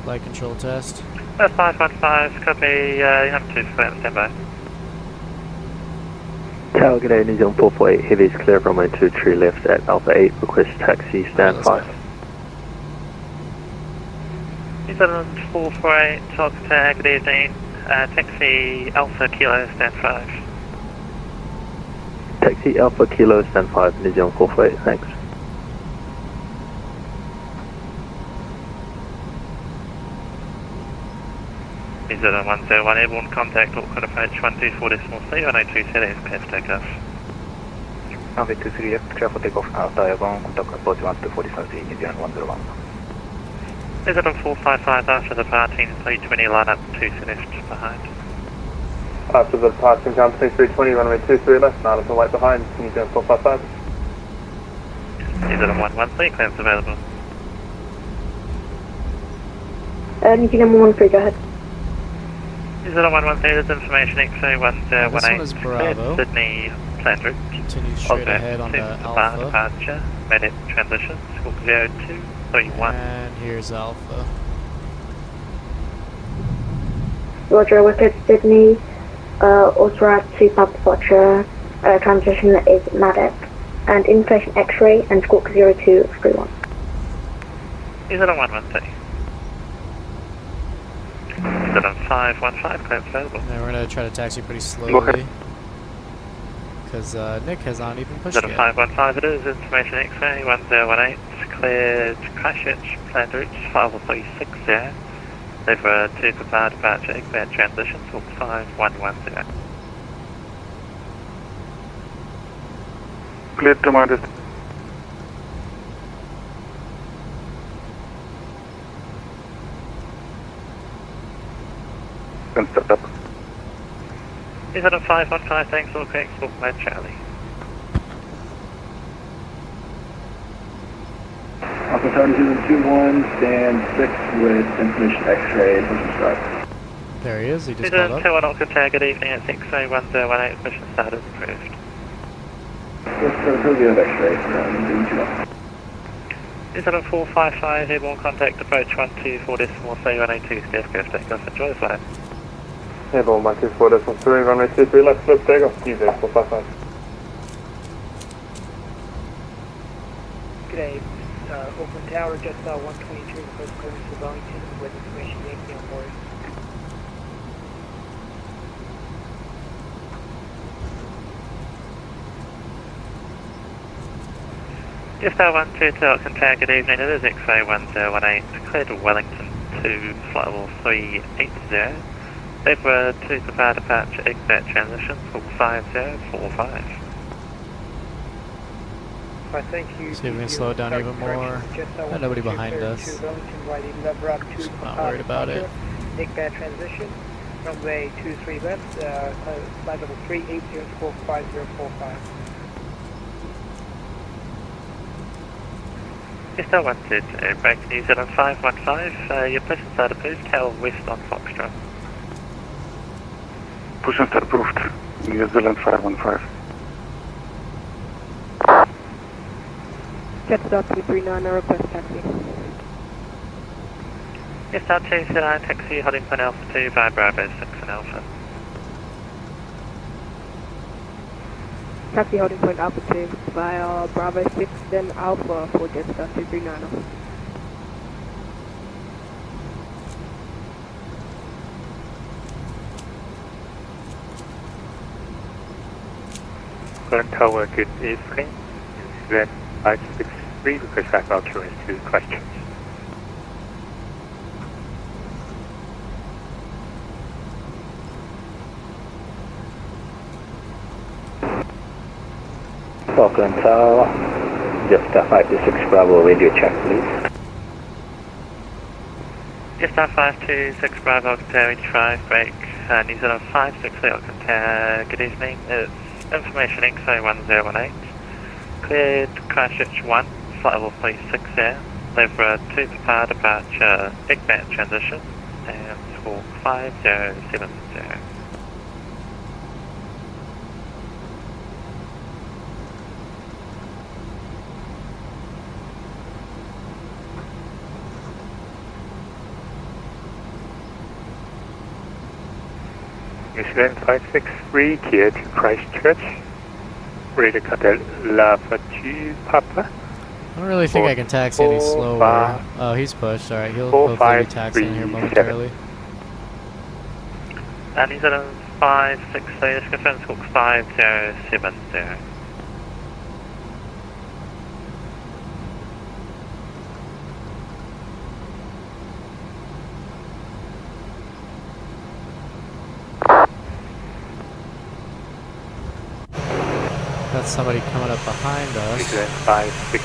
Speaker 1: Flight control test.
Speaker 3: That's 515, copy, you have 2 for stand by.
Speaker 7: Tower, good day, New Zealand 448, heavy is clear from 123 left at Alpha 8, request taxi, stand 5.
Speaker 3: New Zealand 448, Auckland Tower, good evening, taxi Alpha Kilo, stand 5.
Speaker 7: Taxi Alpha Kilo, stand 5, New Zealand 448, thanks.
Speaker 3: New Zealand 101, airborne contact, Auckland approach 124.3, 102 settings, clear for takeoff.
Speaker 2: Now with 23 left, clear for takeoff, after airborne, contact approach 124.3, New Zealand 101.
Speaker 3: New Zealand 455, after departing 320, line up 2 settings behind.
Speaker 5: After the departing company 320, runway 23 left, now looking right behind, New Zealand 455.
Speaker 3: New Zealand 113, clearance available.
Speaker 12: New Zealand 113, go ahead.
Speaker 3: New Zealand 113, there's information X-ray 1018.
Speaker 1: This one is Bravo.
Speaker 3: Sydney, planned route.
Speaker 1: Continue straight ahead on the Alpha.
Speaker 3: Departure, medic transition, squawk 0231.
Speaker 1: And here's Alpha.
Speaker 12: Roger, Wicked Sydney, authorized to pub departure, transition is medic, and information X-ray and squawk 0231.
Speaker 3: New Zealand 113. New Zealand 515, clearance available.
Speaker 1: And we're going to try to taxi pretty slowly. Because Nick has not even pushed
Speaker 3: Zealand
Speaker 1: yet.
Speaker 3: 515 it is, information X-ray 1018, cleared Christchurch, planned route 5360. Over 2 for bar departure, expand transition, talk 5110.
Speaker 5: Cleared to Modest. Can start up.
Speaker 3: Is that a 515, thanks, all correct, talk by Charlie.
Speaker 2: Auckland Tower New Zealand 21, stand 6 with information X-ray, push start.
Speaker 1: There he is, he just
Speaker 3: New
Speaker 1: called
Speaker 3: Zealand
Speaker 1: up.
Speaker 3: 21 Auckland Tower, good evening, it's X-ray 1018, mission started approved.
Speaker 2: Let's go to the X-ray for New Zealand 21.
Speaker 3: New Zealand 455, airborne contact, approach 124.3, runway 23, left, take off, enjoy the flight.
Speaker 5: Airborne 124.3, runway 23, left, flip, take off, use 455.
Speaker 13: Good day, Auckland Tower, Jetstar 122, request clearance to Wellington with information Yankee on board.
Speaker 3: Jetstar 122, Auckland Tower, good evening, it is X-ray 1018, cleared to Wellington to flight level 380, over to prepare departure, exit transition, full 5045.
Speaker 13: I thank you.
Speaker 1: See if we can slow it down even more. Got nobody behind us. Not worried about it.
Speaker 13: Exit transition, runway 23 left, flight level 380, squawk 5045.
Speaker 3: Jetstar 122, back to New Zealand 515, your position start approved, tail west on Foxtrot.
Speaker 5: Push and start approved, New Zealand 515.
Speaker 8: Jetstar 239, I request taxi.
Speaker 3: Jetstar 239, taxi, holding point Alpha 2 via Bravo 6 and Alpha.
Speaker 8: Taxi holding point Alpha 2 via Bravo 6, then Alpha for Jetstar 239.
Speaker 14: Auckland Tower, good evening. New Zealand 563, request background clearance to Christchurch.
Speaker 2: Auckland Tower, just 526 Bravo, radio check please.
Speaker 3: Jetstar 526 Bravo, Auckland Tower 85, break, New Zealand 560 Auckland Tower, good evening, it's information X-ray 1018, cleared Christchurch 1, flight level 360, lever 2 prepare departure, exit transition, and squawk 5070.
Speaker 14: New Zealand 563, cleared to Christchurch. Ready to contact Lava 2 Papa.
Speaker 1: I don't really think I can taxi any slower. Oh, he's pushed. Alright, he'll hopefully be taxiing here momentarily.
Speaker 3: New Zealand 560, this confirms squawk 5070.
Speaker 1: Got somebody coming up behind us. Alright, so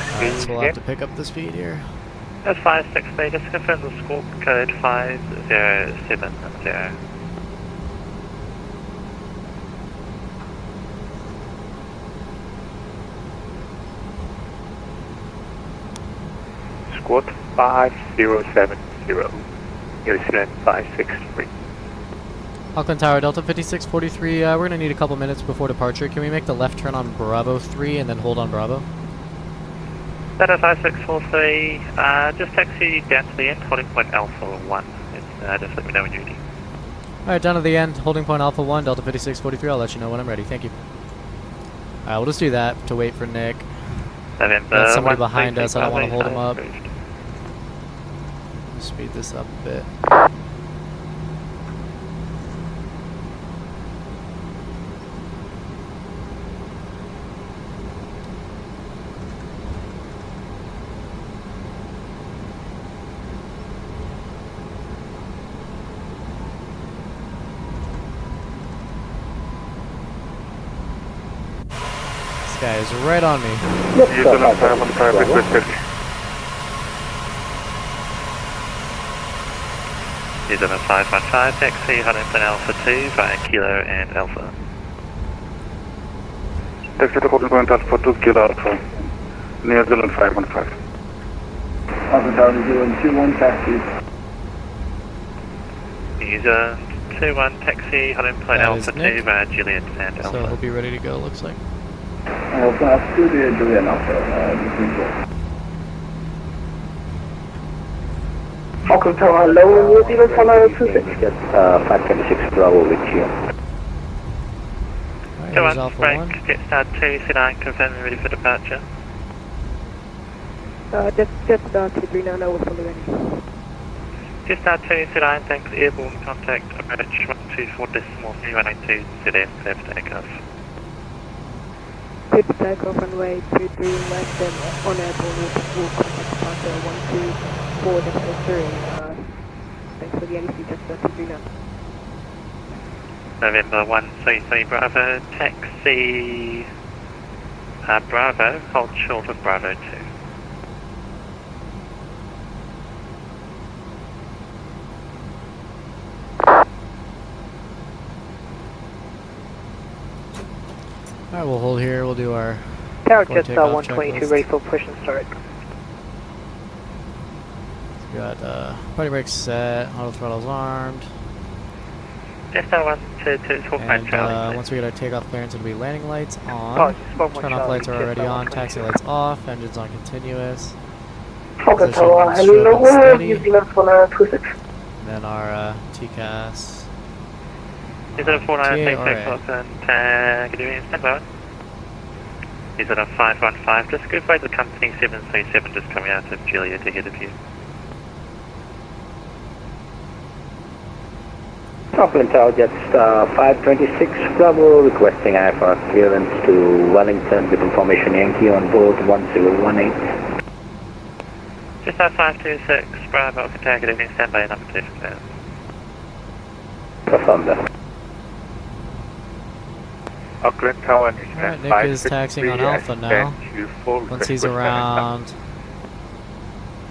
Speaker 1: we'll have to pick up the speed here.
Speaker 3: That's 560, just confirm the squawk code 5070.
Speaker 14: Squawk 5070, New Zealand 563.
Speaker 1: Auckland Tower, Delta 5643, we're going to need a couple minutes before departure. Can we make the left turn on Bravo 3 and then hold on Bravo?
Speaker 3: Delta 5643, just taxi down to the end, holding point Alpha 1. Just let me know when you're ready.
Speaker 1: Alright, down to the end, holding point Alpha 1, Delta 5643, I'll let you know when I'm ready. Thank you. Alright, we'll just do that to wait for Nick. Got somebody behind us, I don't want to hold him up. Speed this up a bit. This guy is right on me.
Speaker 5: New Zealand 515 requested.
Speaker 3: New Zealand 515, taxi, Huntington Alpha 2 via Kilo and Alpha.
Speaker 5: Taxi to holding point Alpha 2 Kilo Alpha. New Zealand 515. Auckland Tower, New Zealand 21 taxi.
Speaker 3: New Zealand 21 taxi, Holland plane
Speaker 1: That is
Speaker 3: Alpha
Speaker 1: Nick.
Speaker 3: 2, Juliet and Alpha.
Speaker 1: So he'll be ready to go, looks like.
Speaker 5: Alpha 2, Juliet Alpha, Auckland Tower, hello, New Zealand follow 26.
Speaker 7: 526 Bravo with you.
Speaker 1: Alright,
Speaker 3: Go
Speaker 1: here's
Speaker 3: on,
Speaker 1: Alpha
Speaker 3: break,
Speaker 1: 1.
Speaker 3: Jetstar 2, Sedan, confirm ready for departure.
Speaker 8: Jetstar 239, we're fully ready.
Speaker 3: Jetstar 2, Sedan, thanks, airborne contact, approach 124.3182, Sedan, clear for takeoff.
Speaker 8: Clear for takeoff, runway 23 left and on airborne, we'll contact departure 124.3. Thanks for the NEC, Jetstar 239.
Speaker 3: November 133 Bravo, taxi Bravo, hold short of Bravo 2.
Speaker 1: Alright, we'll hold here. We'll do our
Speaker 13: Tower
Speaker 1: before
Speaker 13: Jetstar
Speaker 1: takeoff
Speaker 13: 122
Speaker 1: checklist.
Speaker 13: ready for push and start.
Speaker 1: We got party brakes set, auto throttles armed.
Speaker 3: Jetstar 122, full flight
Speaker 1: And
Speaker 3: Charlie.
Speaker 1: once we get our takeoff clearance, it'll be landing lights
Speaker 13: Oh,
Speaker 1: on.
Speaker 13: just one more
Speaker 1: Turn off
Speaker 13: Charlie,
Speaker 1: lights are already
Speaker 13: Jetstar
Speaker 1: on. Taxi
Speaker 13: 122.
Speaker 1: lights off. Engines on continuous.
Speaker 5: Auckland
Speaker 1: Position
Speaker 5: Tower,
Speaker 1: stroke and
Speaker 5: hello,
Speaker 1: steady.
Speaker 5: New Zealand follow 26.
Speaker 1: And then our TCAS.
Speaker 3: Is it a 49
Speaker 1: TA or A?
Speaker 3: takeoff and good evening, stand by. Is it a 515, just good way to the company 737 just coming out of Juliet ahead of you.
Speaker 7: Auckland Tower, Jetstar 526 Bravo, requesting IFR clearance to Wellington with information Yankee on board 1018.
Speaker 3: Jetstar 526, Bravo, contact, good evening, stand by, number 2 for clearance.
Speaker 7: Confirm that.
Speaker 14: Auckland Tower, New
Speaker 1: Alright,
Speaker 14: Zealand
Speaker 1: Nick is taxiing on
Speaker 14: 563,
Speaker 1: Alpha
Speaker 14: I
Speaker 1: now.
Speaker 14: stand you full
Speaker 1: Once he's
Speaker 14: request
Speaker 1: around,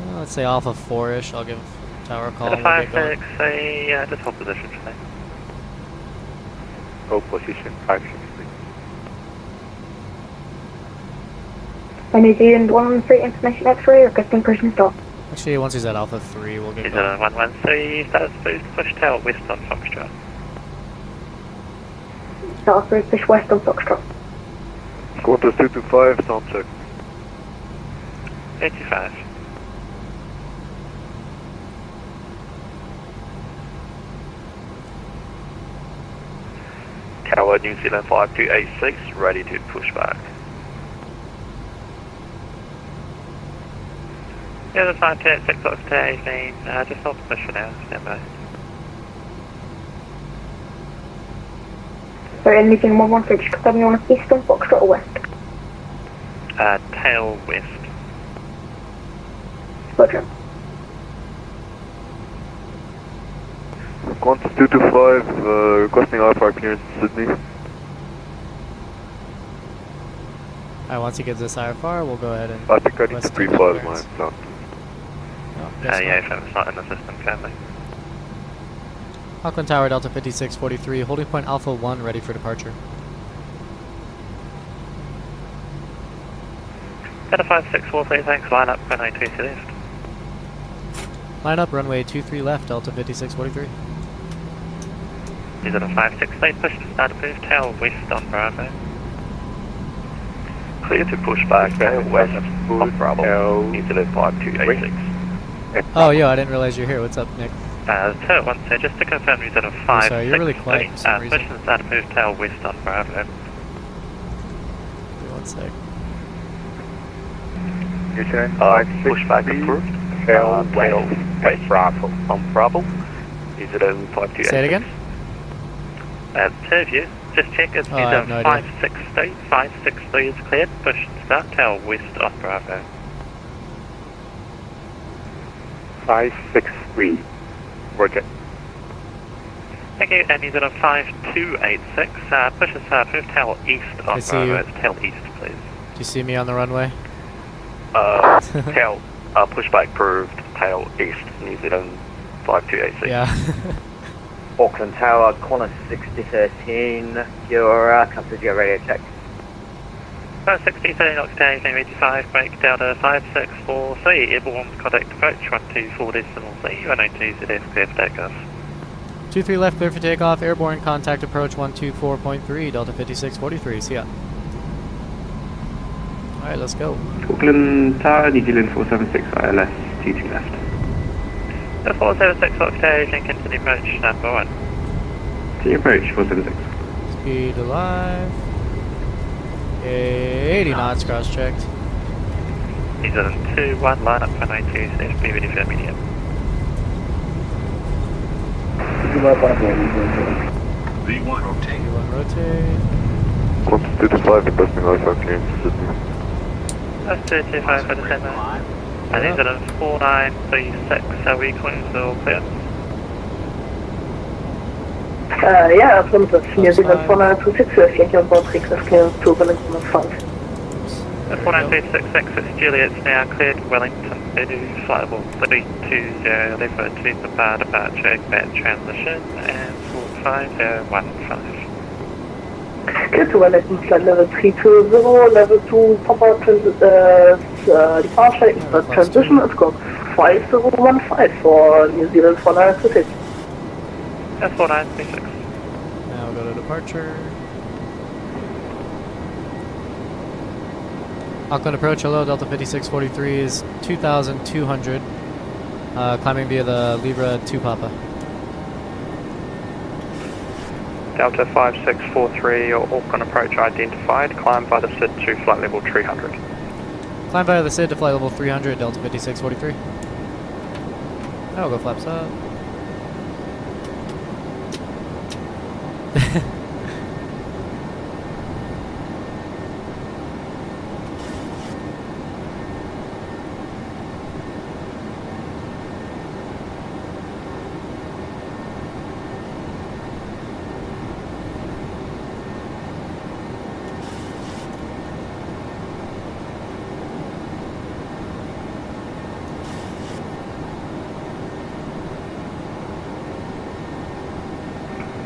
Speaker 1: well, let's say Alpha 4-ish, I'll give Tower a call
Speaker 3: The
Speaker 1: and we'll get going.
Speaker 3: 563, just hold position for me.
Speaker 14: Hold position 563.
Speaker 12: New Zealand 113 information X-ray, requesting push and stop.
Speaker 1: Actually, once he's at Alpha 3, we'll get
Speaker 3: Is it a
Speaker 1: going.
Speaker 3: 113, status boost, push tail west on Foxtrot.
Speaker 12: South Road, push west on Foxtrot.
Speaker 6: Qantas 225, sound check.
Speaker 3: 85.
Speaker 6: Tower, New Zealand 5286, ready to push back.
Speaker 3: Yeah, the 526 off today, evening, just hold position for now, stand by.
Speaker 12: Sorry, anything 113, just confirm you want east on Foxtrot or west?
Speaker 3: Tail west.
Speaker 12: Roger.
Speaker 6: Qantas 225, requesting IFR clearance to Sydney.
Speaker 1: Alright, once he gives us IFR, we'll go ahead and
Speaker 6: I think I need to
Speaker 1: request
Speaker 6: pre-fly
Speaker 1: takeoff
Speaker 6: my
Speaker 1: clearance.
Speaker 6: sound.
Speaker 1: No, guess
Speaker 3: Yeah,
Speaker 1: not.
Speaker 3: if it's not in the system, family.
Speaker 1: Auckland Tower, Delta 5643, holding point Alpha 1, ready for departure.
Speaker 3: Delta 564, thanks, line up, runway 23 left.
Speaker 1: Line up, runway 23 left, Delta 5643.
Speaker 3: Is it a 568, push and start approved, tail west on Bravo.
Speaker 6: Clear to push back, west on Bravo, New Zealand 5286.
Speaker 1: Oh, yo, I didn't realize you're here. What's up, Nick?
Speaker 3: Tail 1, so just to confirm, is it a 568,
Speaker 1: sorry, you're really quiet for some reason.
Speaker 3: push and start approved, tail west on Bravo.
Speaker 1: Wait 1 sec.
Speaker 14: New Zealand
Speaker 6: Push back approved.
Speaker 14: tail
Speaker 6: West Bravo. On Bravo, New Zealand 5286.
Speaker 1: Say it again?
Speaker 3: Two of you, just check, it's
Speaker 1: Oh, I have no idea.
Speaker 3: 563 is cleared, push and start, tail west on Bravo.
Speaker 14: 563. Roger.
Speaker 3: Thank you, and is it a 5286, push and start approved, tail east
Speaker 1: I
Speaker 3: on
Speaker 1: see
Speaker 3: Bravo,
Speaker 1: you.
Speaker 3: it's tail east please.
Speaker 1: Do you see me on the runway?
Speaker 6: Tail, pushback approved, tail east, New Zealand 5286.
Speaker 1: Yeah.
Speaker 4: Auckland Tower, Qantas 6013, your customer radio check.
Speaker 3: 63 knots down, 85, break Delta 5643, airborne contact approach 124.3, 102 ZF, clear for takeoff.
Speaker 1: 23 left, clear for takeoff, airborne contact approach 124.3, Delta 5643, see ya. Alright, let's go.
Speaker 11: Auckland Tower, New Zealand 476, ILS, 22 left.
Speaker 3: The 476 octave, continue approach number 1.
Speaker 11: Continue approach, 476.
Speaker 1: Speed alive. 80 knots, cross-checked.
Speaker 3: New Zealand 2-1, line up for 92, ZF, be ready for immediate.
Speaker 10: V1 rotate.
Speaker 1: V1 rotate.
Speaker 6: Altitude 5, requesting Alpha clear into system.
Speaker 3: That's 225 for the 10 man. And New Zealand 4936, are we clear or clear?
Speaker 15: Yeah, affirmative. New Zealand 4926, Yankee on board, request clear to Wellington 5.
Speaker 3: 49266, it's Juliet's now cleared, Wellington, Edu, flightable 320, lever 2 Papa, departure, bad transition, and 45015.
Speaker 15: Clear to Wellington, flight level 320, level 2 Papa, departure, bad transition, it's got 5015 for New Zealand 4926.
Speaker 3: That's 4936.
Speaker 1: Now we'll go to departure. Auckland approach, hello, Delta 5643 is 2,200. Climbing via the Libra 2 Papa.
Speaker 3: Delta 5643, your Auckland approach identified, climb by the SID to flight level 300.
Speaker 1: Climb via the SID to flight level 300, Delta 5643. Now we'll go flaps up.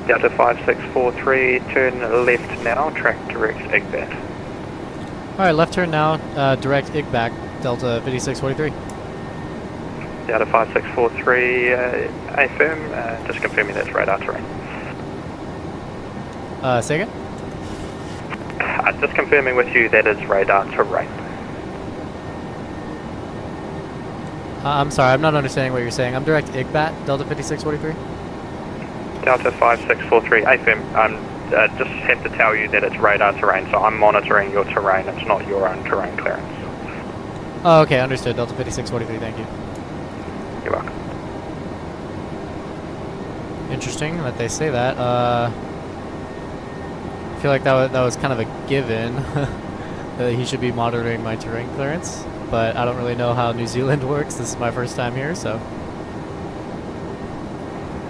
Speaker 3: Delta 5643, turn left now, track direct IGBAT.
Speaker 1: Alright, left turn now, direct IGBAT, Delta 5643.
Speaker 3: Delta 5643, affirm, just confirming that's radar terrain.
Speaker 1: Say again?
Speaker 3: Just confirming with you that is radar terrain.
Speaker 1: I'm sorry, I'm not understanding what you're saying. I'm direct IGBAT, Delta 5643.
Speaker 3: Delta 5643, affirm, just have to tell you that it's radar terrain, so I'm monitoring your terrain, it's not your own terrain clearance.
Speaker 1: Oh, okay, understood. Delta 5643, thank you.
Speaker 3: You're welcome.
Speaker 1: Interesting that they say that. I feel like that was kind of a given that he should be monitoring my terrain clearance, but I don't really know how New Zealand works. This is my first time here, so.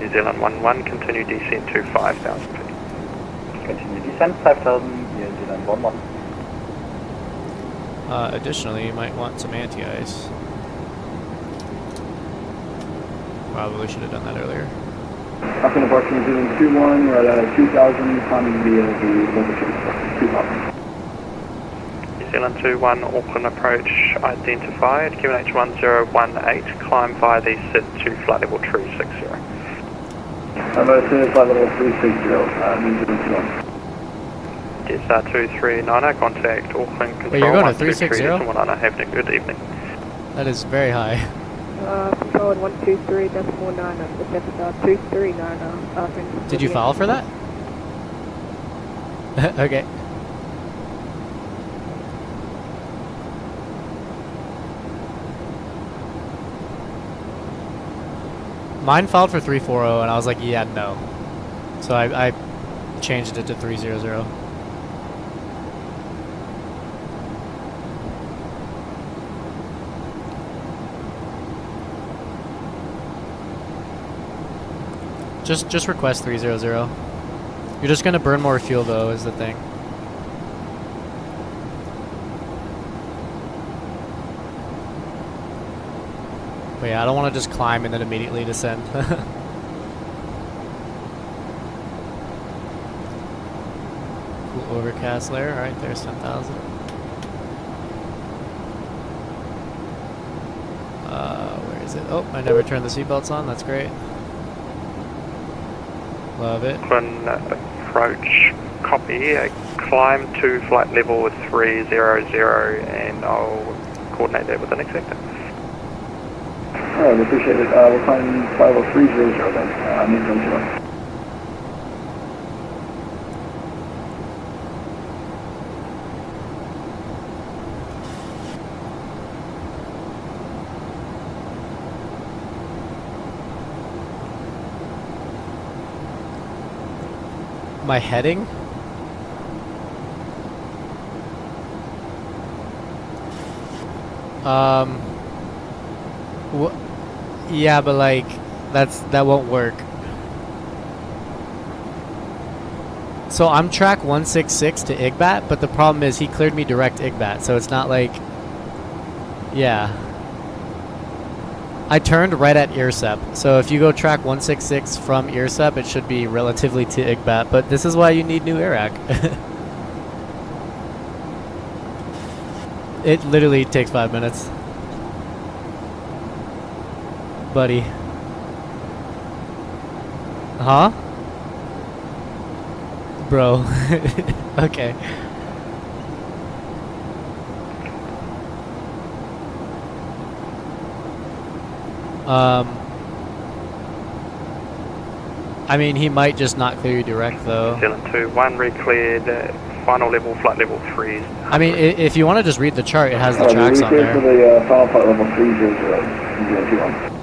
Speaker 3: New Zealand 11, continue descent to 5,000 feet.
Speaker 2: Continue descent 5,000, New Zealand 11.
Speaker 1: Additionally, you might want some anti-ice. Probably should have done that earlier.
Speaker 9: Up in the park, New Zealand 2-1, we're at 2,000, climbing via the level 2 Papa.
Speaker 3: New Zealand 2-1, Auckland approach identified, QNH 1018, climb via the SID to flight level 360.
Speaker 9: I'm going to flight level 360, New Zealand 2-1.
Speaker 3: DSR 239, contact Auckland Control.
Speaker 1: Wait, you're going to 360?
Speaker 3: 123.19, having a good evening.
Speaker 1: That is very high.
Speaker 8: Control 123.9, Delta 239.
Speaker 1: Did you file for that? Okay. Mine filed for 340 and I was like, yeah, no. So I changed it to 300. Just request 300. You're just gonna burn more fuel though, is the thing. But yeah, I don't want to just climb and then immediately descend. Cool overcast layer. Alright, there's 10,000. is it? Oh, I never turned the seatbelts on. That's great. Love it.
Speaker 3: Auckland approach, copy. Climb to flight level 300, and I'll coordinate that with the next sector.
Speaker 9: Alright, appreciate it. We'll climb 50300 then. New Zealand 2.
Speaker 1: My heading? Yeah, but like, that won't work. So I'm track 166 to IGBAT, but the problem is he cleared me direct IGBAT, so it's not like, yeah. I turned right at EARSEP, so if you go track 166 from EARSEP, it should be relatively to IGBAT, but this is why you need new AIRAC. It literally takes 5 minutes. Buddy. Huh? Bro. Okay. I mean, he might just not clear you direct, though.
Speaker 3: New Zealand 2-1 re-cleared, final level, flight level 3.
Speaker 1: I mean, if you want to just read the chart, it has the tracks on there.
Speaker 9: For the final flight level 300, New Zealand 2.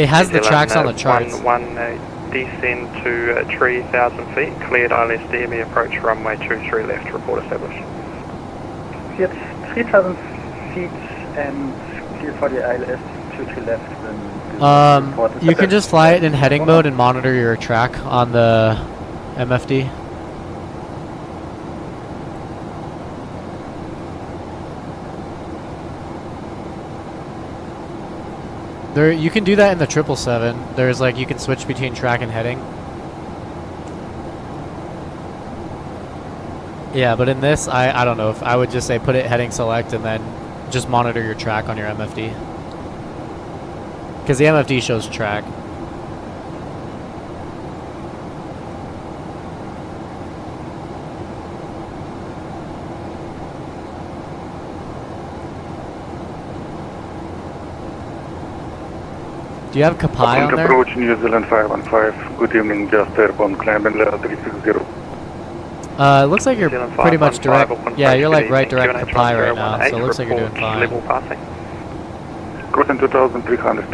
Speaker 1: It has the tracks on the charts.
Speaker 3: 1 descend to 3,000 feet, cleared ILS DME approach runway 23 left, report established.
Speaker 16: Cleared 3,000 feet and cleared for the ILS 23 left.
Speaker 1: You can just fly it in heading mode and monitor your track on the MFD. You can do that in the 777. There's like, you can switch between track and heading. Yeah, but in this, I don't know, if I would just say put it heading select and then just monitor your track on your MFD. Because the MFD shows track. Do you have Kapai on there?
Speaker 5: Approach New Zealand 515. Good evening, just airborne, climbing level 360.
Speaker 1: It looks like you're pretty much direct. Yeah, you're like right direct Kapai right now, so it looks like you're doing fine.
Speaker 3: Level passing.
Speaker 5: Crossing 2,300.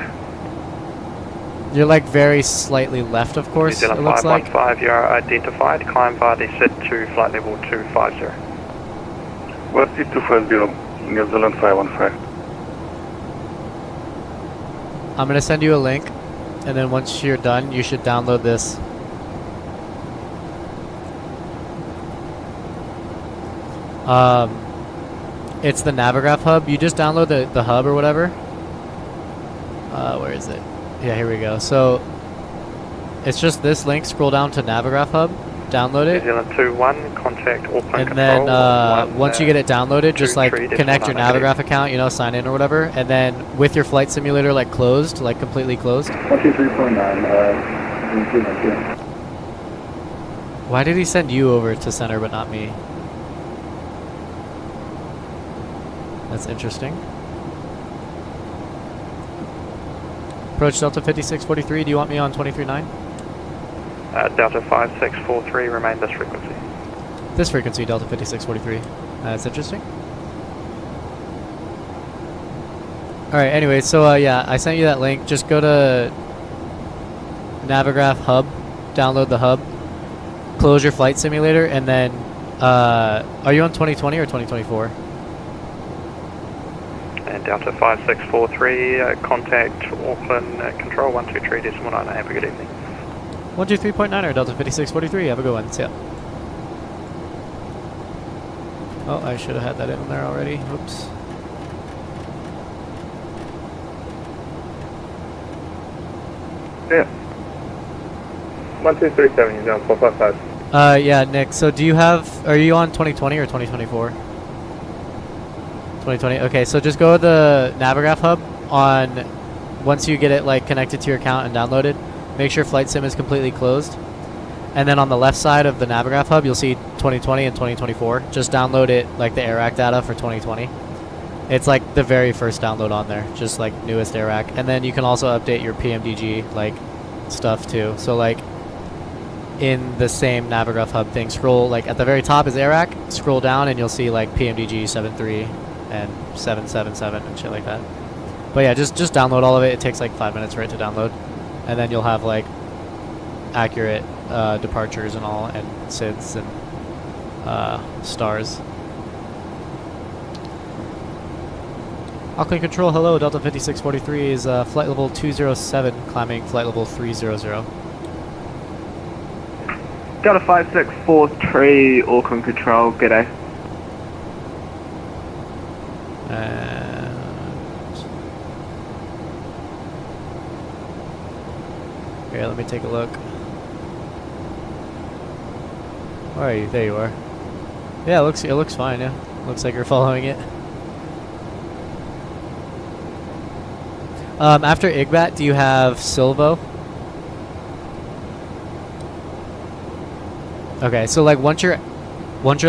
Speaker 1: You're like very slightly left, of course,
Speaker 3: New
Speaker 1: it
Speaker 3: Zealand
Speaker 1: looks like.
Speaker 3: 515, you are identified. Climb via the set to flight level 250.
Speaker 5: What's it 250? New Zealand 515.
Speaker 1: I'm going to send you a link, and then once you're done, you should download this. It's the Navigraph hub. You just download the hub or whatever. Where is it? Yeah, here we go. So it's just this link. Scroll down to Navigraph hub, download it.
Speaker 3: New Zealand 2-1, contact Auckland
Speaker 1: and then
Speaker 3: Control,
Speaker 1: once you get it downloaded, just like connect your Navigraph account, you know, sign in or whatever, and then with your flight simulator like closed, like completely closed.
Speaker 9: 123.9,
Speaker 1: Why did he send you over to center but not me? That's interesting. Approach Delta 5643, do you want me on 23.9?
Speaker 3: Delta 5643, remain this frequency.
Speaker 1: This frequency, Delta 5643. That's interesting. Alright, anyway, so yeah, I sent you that link. Just go to Navigraph Hub, download the hub, close your flight simulator, and then, are you on 2020 or 2024?
Speaker 3: And Delta 5643, contact Auckland Control 123.9. Have a good evening.
Speaker 1: 123.9 or Delta 5643. Have a good one. See ya. Oh, I should have had that in there already. Oops.
Speaker 11: Yeah. 1237, you're down 455.
Speaker 1: Yeah, Nick. So do you have, are you on 2020 or 2024? 2020. Okay, so just go to the Navigraph hub on. Once you get it like connected to your account and downloaded, make sure Flight Sim is completely closed. And then on the left side of the Navigraph hub, you'll see 2020 and 2024. Just download it like the AirAC data for 2020. It's like the very first download on there, just like newest AirAC. And then you can also update your PMDG like stuff too. So like in the same Navigraph hub thing, scroll like at the very top is AirAC. Scroll down and you'll see like PMDG 7.3 and 7.7.7 and shit like that. But yeah, just download all of it. It takes like 5 minutes for it to download, and then you'll have like accurate departures and all, and SIDS and stars. Auckland Control, hello. Delta 5643 is flight level 207, climbing flight level 300.
Speaker 11: Delta 5643, Auckland Control, g'day.
Speaker 1: Here, let me take a look. Where are you? There you are. Yeah, it looks fine. Yeah, looks like you're following it. After IGBAT, do you have Silvo? Okay, so like once you're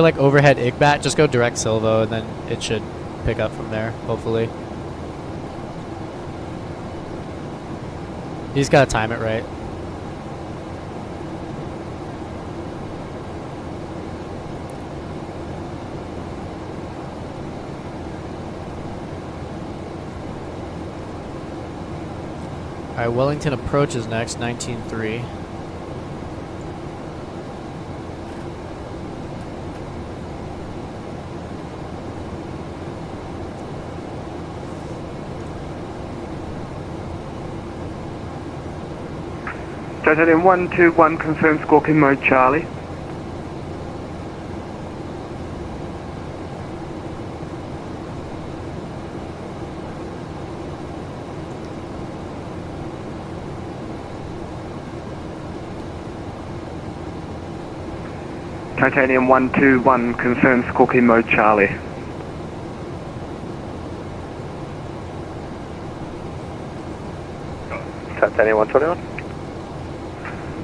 Speaker 1: like overhead IGBAT, just go direct Silvo, and then it should pick up from there. Hopefully. You just gotta time it right. Alright, Wellington approach is next, 19.3.
Speaker 11: Titanium 121, confirm squawking mode Charlie. Titanium 121, confirm squawking mode Charlie.
Speaker 6: Titanium 121.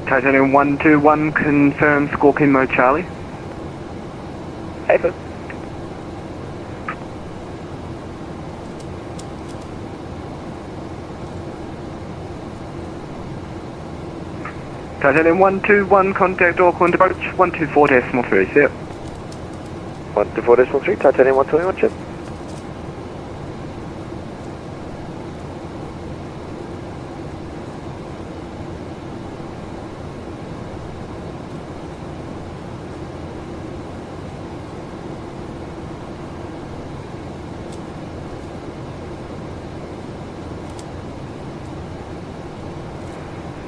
Speaker 11: Titanium 121, confirm squawking mode Charlie.
Speaker 6: Hayford.
Speaker 11: Titanium 121, contact Auckland approach 124.3, see ya.
Speaker 6: 124.3, Titanium 121, chip.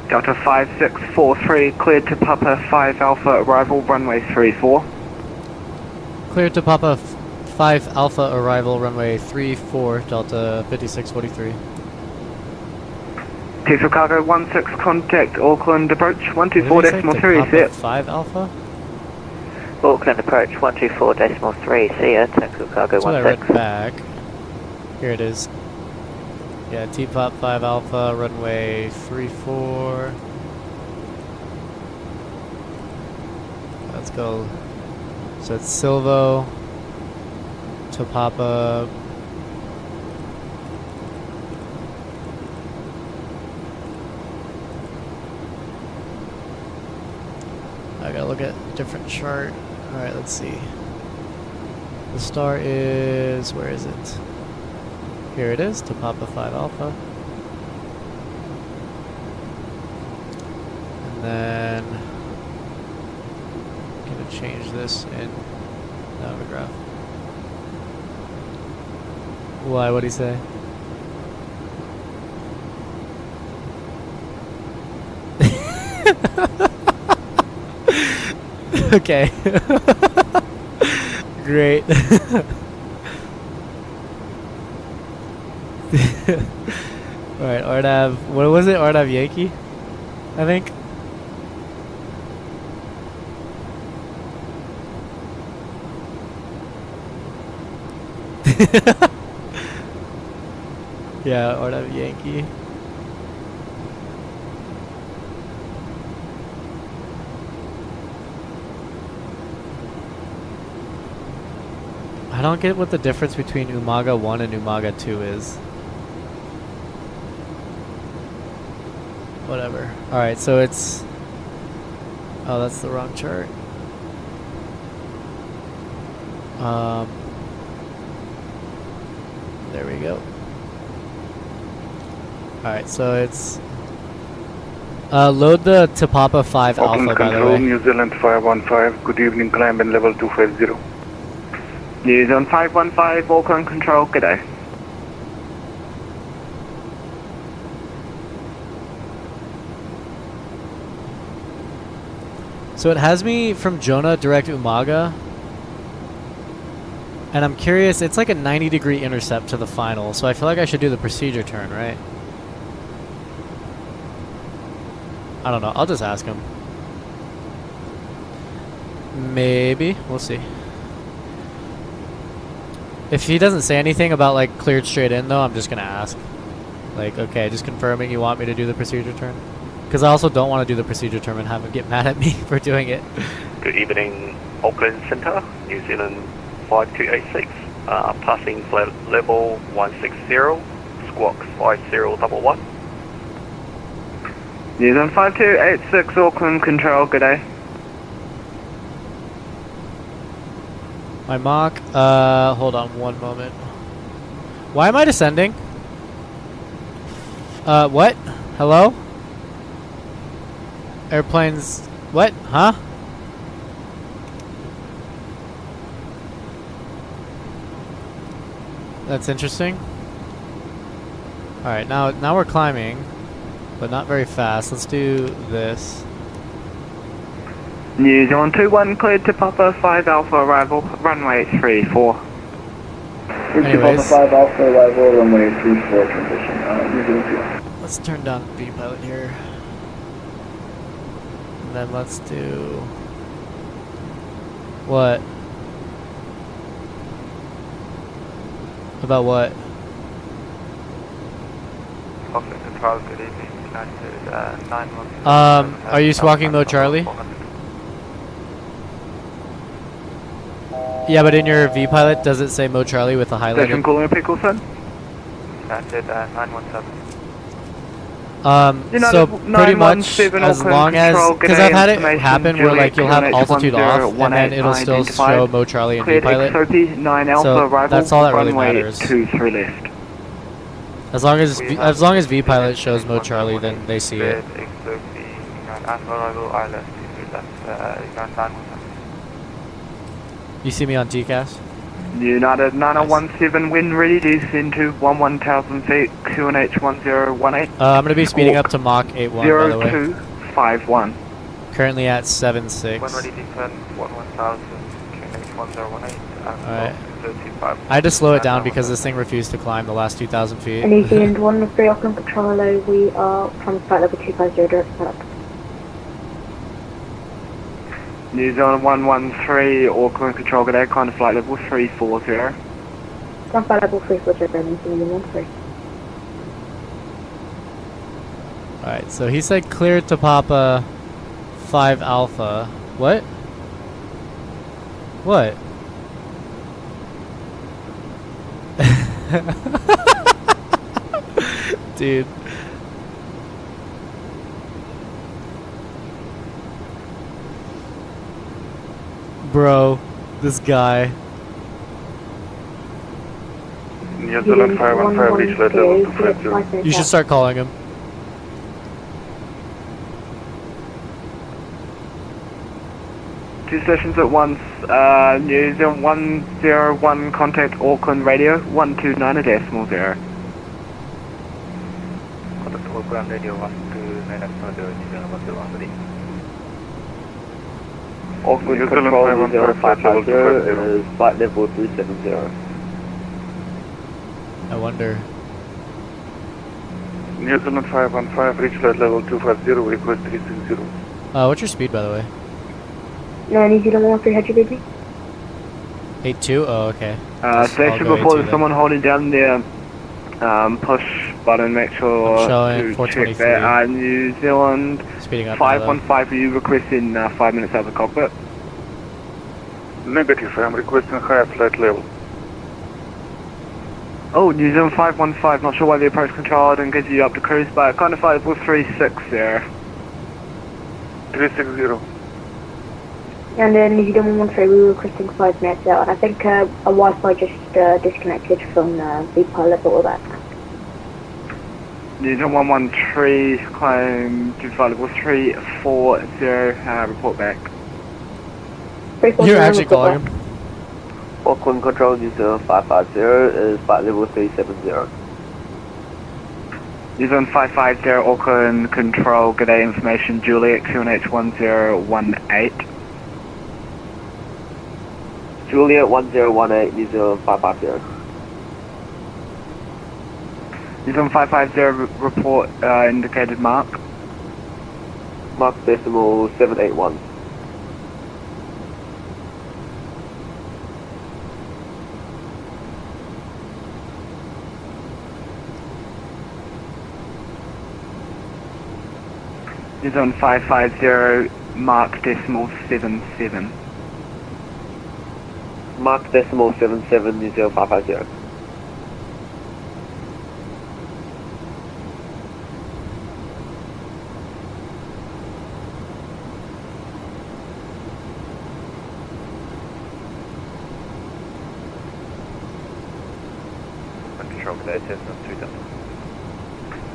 Speaker 11: Delta 5643, cleared to Papa 5 Alpha, arrival runway 34.
Speaker 1: Cleared to Papa 5 Alpha, arrival runway 34, Delta 5643.
Speaker 11: Diesel cargo 16, contact Auckland approach 124.3, see ya.
Speaker 1: 5 Alpha?
Speaker 4: Auckland approach 124.3, see ya. Taxi cargo 16.
Speaker 1: That's what I read back. Here it is. Yeah, T-Pop 5 Alpha, runway 34. Let's go. So it's Silvo to Papa. I gotta look at a different chart. Alright, let's see. The star is... where is it? Here it is, to Papa 5 Alpha. And then I'm gonna change this in Navigraph. Why? What'd he say? Okay. Great. Alright, Arnav, what was it? Arnav Yankee? I think? Yeah, or that Yankee. I don't get what the difference between Umaga 1 and Umaga 2 is. Whatever. Alright, so it's... Oh, that's the wrong chart. There we go. Alright, so it's... load the Tapapa 5
Speaker 5: Auckland
Speaker 1: Alpha, by the
Speaker 5: Control,
Speaker 1: way.
Speaker 5: New Zealand 515. Good evening, climb in level 250.
Speaker 11: New Zealand 515, Auckland Control, g'day.
Speaker 1: So it has me from Jonah direct Umaga. And I'm curious, it's like a 90-degree intercept to the final, so I feel like I should do the procedure turn, right? I don't know, I'll just ask him. Maybe, we'll see. If he doesn't say anything about like cleared straight in though, I'm just gonna ask. Like, okay, just confirming you want me to do the procedure turn? Because I also don't want to do the procedure turn and have him get mad at me for doing it.
Speaker 3: Good evening, Auckland Centre, New Zealand 5286, passing flight level 160, squawk 5011.
Speaker 11: New Zealand 5286, Auckland Control, g'day.
Speaker 1: My mock, hold on one moment. Why am I descending? What? Hello? Airplanes, what? Huh? That's interesting. Alright, now we're climbing, but not very fast. Let's do this.
Speaker 11: New Zealand 21 cleared to Papa 5 Alpha arrival, runway 34.
Speaker 1: Anyways.
Speaker 9: 5 Alpha arrival, runway 34 transition. New Zealand 2.
Speaker 1: Let's turn down V pilot here. And then let's do... What? About what?
Speaker 17: Auckland Control, good evening. United 911.
Speaker 1: Are you squawking mode Charlie? Yeah, but in your V pilot, does it say mode Charlie with a highlighter?
Speaker 11: Station calling Pickleson.
Speaker 17: United 917.
Speaker 1: So pretty much as long as, because I've had it happen where like you'll have altitude off and then it'll still show mode Charlie and V pilot. So that's all that really matters. As long as V pilot shows mode Charlie, then they see it. You see me on TCAS?
Speaker 11: United 9017, wind ready, descend to 11,000 feet, QNH 1018.
Speaker 1: I'm going to be speeding up to Mach 81, by the way.
Speaker 11: 0251.
Speaker 1: Currently at 7.6.
Speaker 17: When ready, descend 11,000, QNH 1018.
Speaker 1: Alright. I had to slow it down because this thing refused to climb the last 2,000 feet.
Speaker 12: New Zealand 1-3 Auckland Control, hello, we are from flight level 250 direct setup.
Speaker 11: New Zealand 113, Auckland Control, good air, kind of flight level 340.
Speaker 12: From flight level 340, New Zealand 1-3.
Speaker 1: Alright, so he said cleared to Papa 5 Alpha. What? What? Dude. Bro, this guy.
Speaker 5: New Zealand 515, reach flight level 250.
Speaker 1: You should start calling him.
Speaker 11: Two stations at once, New Zealand 101, contact Auckland radio, 129.0.
Speaker 17: Contact Auckland radio 129.0, New Zealand 101.
Speaker 11: Auckland Control, New Zealand 550 is flight level 370.
Speaker 1: I wonder.
Speaker 5: New Zealand 515, reach flight level 250, request 360.
Speaker 1: What's your speed, by the way?
Speaker 12: No, New Zealand 1-3, had you read me?
Speaker 1: 8-2? Oh, okay. I'll
Speaker 11: Station
Speaker 1: go
Speaker 11: before
Speaker 1: 8-2
Speaker 11: there's
Speaker 1: then.
Speaker 11: someone holding down their push button, make sure
Speaker 1: I'm showing
Speaker 11: to
Speaker 1: 423.
Speaker 11: check that. New Zealand
Speaker 1: Speeding up now, though.
Speaker 11: 515, are you requesting 5 minutes out of the cockpit?
Speaker 5: Negative, I'm requesting higher flight level.
Speaker 11: Oh, New Zealand 515, not sure why the approach control didn't get you up to cruise, but kind of flight was 36 there.
Speaker 5: 360.
Speaker 12: And then New Zealand 113, we were requesting 5 minutes out, and I think a Wi-Fi just disconnected from the pilot or that.
Speaker 11: New Zealand 113, climb to flight level 340, report back.
Speaker 1: You're actually calling him.
Speaker 18: Auckland Control, New Zealand 550 is flight level 370.
Speaker 11: New Zealand 550, Auckland Control, g'day information, Juliet, QNH 1018.
Speaker 18: Juliet 1018, New Zealand 550.
Speaker 11: New Zealand 550, report indicated mark.
Speaker 18: Mark decimal 781.
Speaker 11: New Zealand 550, mark decimal 77.
Speaker 18: Mark decimal 77, New Zealand 550.
Speaker 17: Control, g'day, Tasman 2 Delta.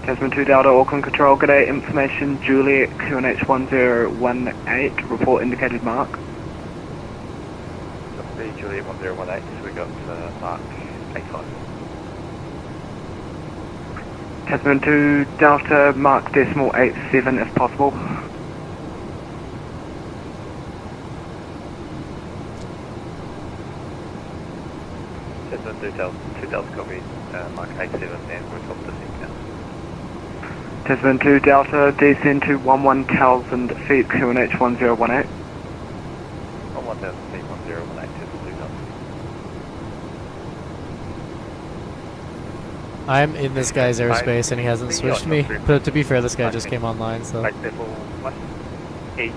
Speaker 11: Tasman 2 Delta, Auckland Control, g'day information, Juliet, QNH 1018, report indicated mark.
Speaker 17: Copy, Juliet 1018, so we got mark 85.
Speaker 11: Tasman 2 Delta, mark decimal 87 if possible.
Speaker 17: Tasman 2 Delta, copy, mark 87, and we're top descent now.
Speaker 11: Tasman 2 Delta, descend to 11,000 feet, QNH 1018.
Speaker 17: 11,000 feet, 1018, Tasman 2 Delta.
Speaker 1: I'm in this guy's airspace and he hasn't switched me. But to be fair, this guy just came online, so.
Speaker 14: Flight level 180,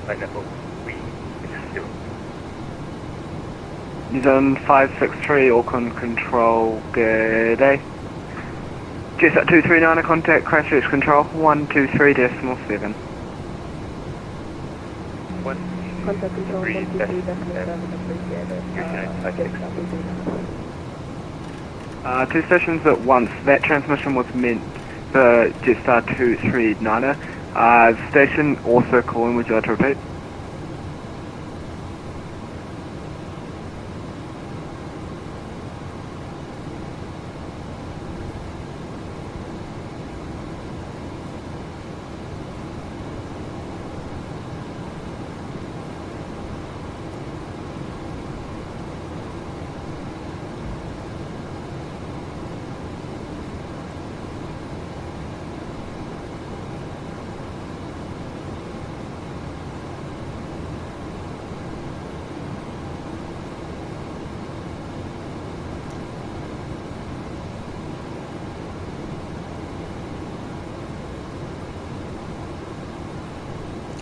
Speaker 14: flight level 360.
Speaker 11: New Zealand 563, Auckland Control, g'day. Jet 239, contact crash reach control, 123.7.
Speaker 8: Contact control 123.7,
Speaker 11: Two stations at once. That transmission was meant for Jetstar 239er. Station also calling, would you like to repeat?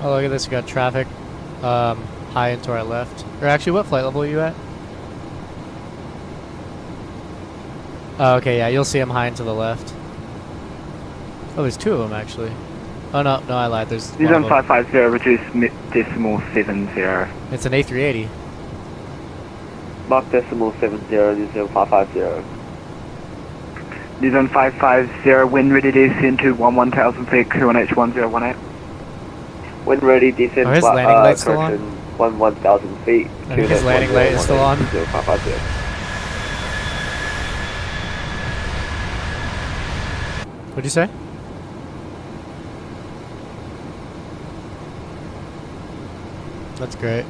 Speaker 1: Oh, look at this. We got traffic high and to our left. Or actually, what flight level are you at? Oh, okay, yeah, you'll see them high and to the left. Oh, there's two of them, actually. Oh, no, I lied. There's
Speaker 11: New
Speaker 1: one of
Speaker 11: Zealand
Speaker 1: them.
Speaker 11: 550, reduce decimal 70.
Speaker 1: It's an A380.
Speaker 18: Mark decimal 70, New Zealand 550.
Speaker 11: New Zealand 550, when ready descend to 11,000 feet, QNH 1018.
Speaker 18: When ready, descend
Speaker 1: Oh, his landing light's still on?
Speaker 18: 1,000 feet.
Speaker 1: I think his landing light is still on.
Speaker 18: 550.
Speaker 1: What'd you say? That's great.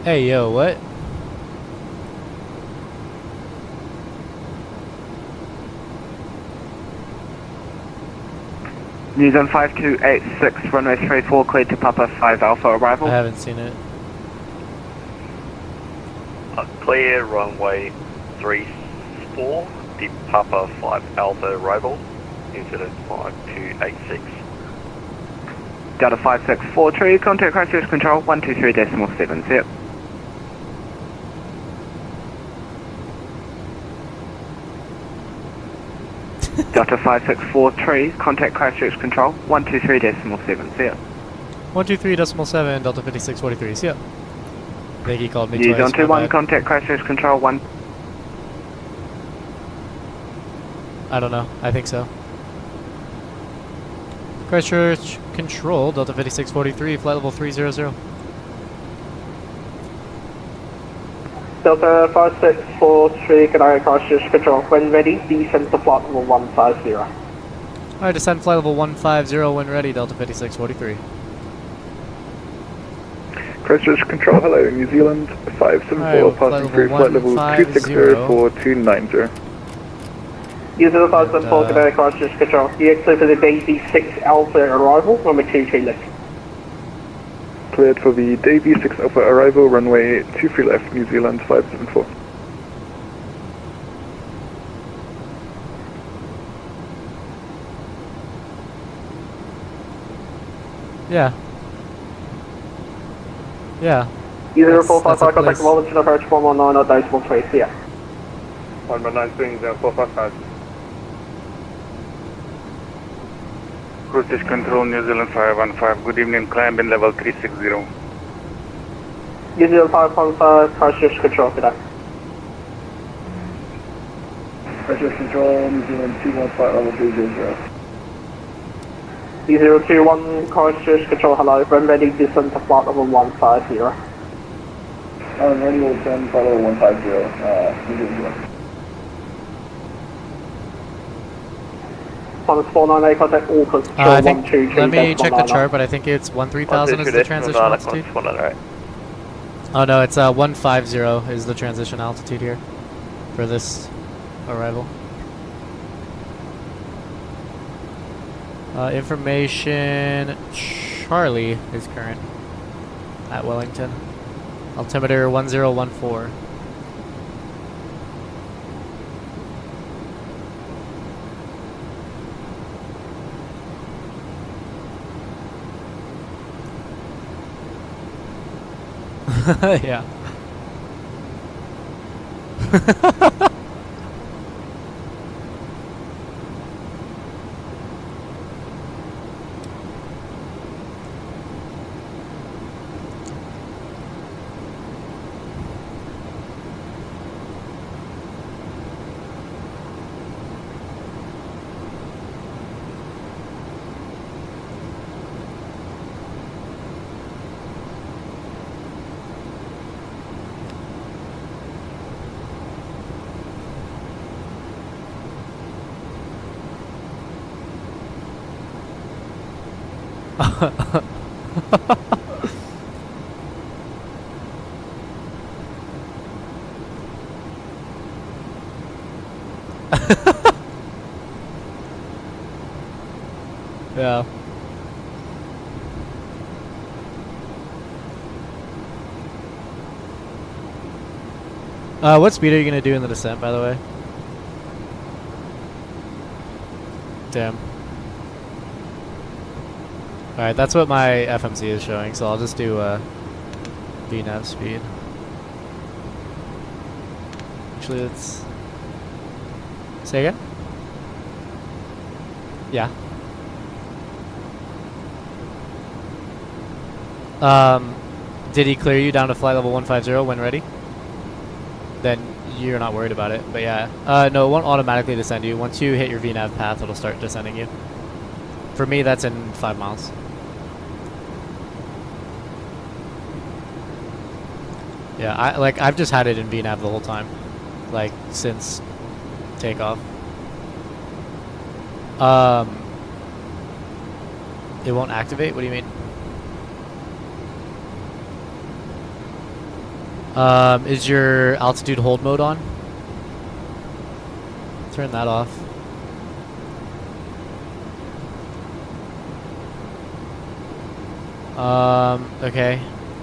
Speaker 1: Hey, yo, what?
Speaker 11: New Zealand 5286, runway 34, cleared to Papa 5 Alpha arrival.
Speaker 1: I haven't seen it.
Speaker 3: Clear runway 34, deep Papa 5 Alpha arrival. New Zealand 5286.
Speaker 11: Delta 5643, contact Christchurch Control 123.70. Delta 5643, contact Christchurch Control 123.70.
Speaker 1: 123.7, Delta 5643. See ya. I think he called me
Speaker 11: New
Speaker 1: twice.
Speaker 11: Zealand
Speaker 1: My
Speaker 11: 21,
Speaker 1: bad.
Speaker 11: contact Christchurch Control 1.
Speaker 1: I don't know. I think so. Christchurch Control, Delta 5643, flight level 300.
Speaker 16: Delta 5643, can I Christchurch Control? When ready, descend to flight level 150.
Speaker 1: Alright, descend flight level 150 when ready, Delta 5643.
Speaker 5: Christchurch Control, hello, New Zealand 574,
Speaker 1: Alright,
Speaker 5: passing through flight level 2604290.
Speaker 16: New Zealand 574, can I Christchurch Control? DX for the Daisy 6 Alpha arrival, number 23 left.
Speaker 5: Cleared for the Davy 6 Alpha arrival, runway 23 left, New Zealand 574.
Speaker 1: Yeah. Yeah.
Speaker 16: Either 455, contact Wellington approach 119 or decimal 3, see ya.
Speaker 14: 119 swings 455.
Speaker 5: Christchurch Control, New Zealand 515, good evening, climb in level 360.
Speaker 16: New Zealand 515, Christchurch Control today.
Speaker 9: Christchurch Control, New Zealand 21, flight level 300.
Speaker 16: 2021, Christchurch Control, hello, when ready, descend to flight level 150.
Speaker 9: Ready, will send flight level 150, New Zealand.
Speaker 16: Minus 498, contact Auckland, Control
Speaker 1: I think,
Speaker 16: 122.
Speaker 1: let me check the chart, but I think it's 13,000 is the transition altitude. Oh no, it's 150 is the transition altitude here for this arrival. Information, Charlie is current at Wellington. Altimeter 1014. Yeah. Yeah. What speed are you gonna do in the descent, by the way? Damn. Alright, that's what my FMC is showing, so I'll just do VNAV speed. Actually, let's... Say again? Yeah. Did he clear you down to flight level 150 when ready? Then you're not worried about it, but yeah. No, it won't automatically descend you. Once you hit your VNAV path, it'll start descending you. For me, that's in 5 miles. Yeah, I've just had it in VNAV the whole time, like since takeoff. It won't activate? What do you mean? Is your altitude hold mode on? Turn that off. Okay.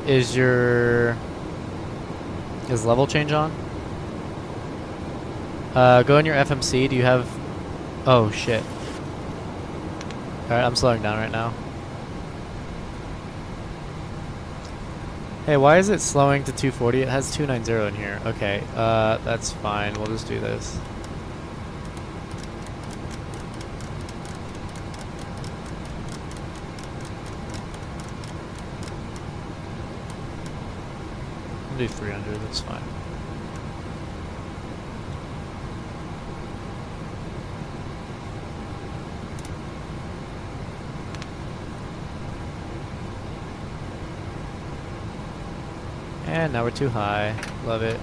Speaker 1: Is level change on? Go in your FMC. Do you have... Oh, shit. Alright, I'm slowing down right now. Hey, why is it slowing to 240? It has 290 in here. Okay, that's fine. We'll just do this. I'll do 300, that's fine. And now we're too high. Love it.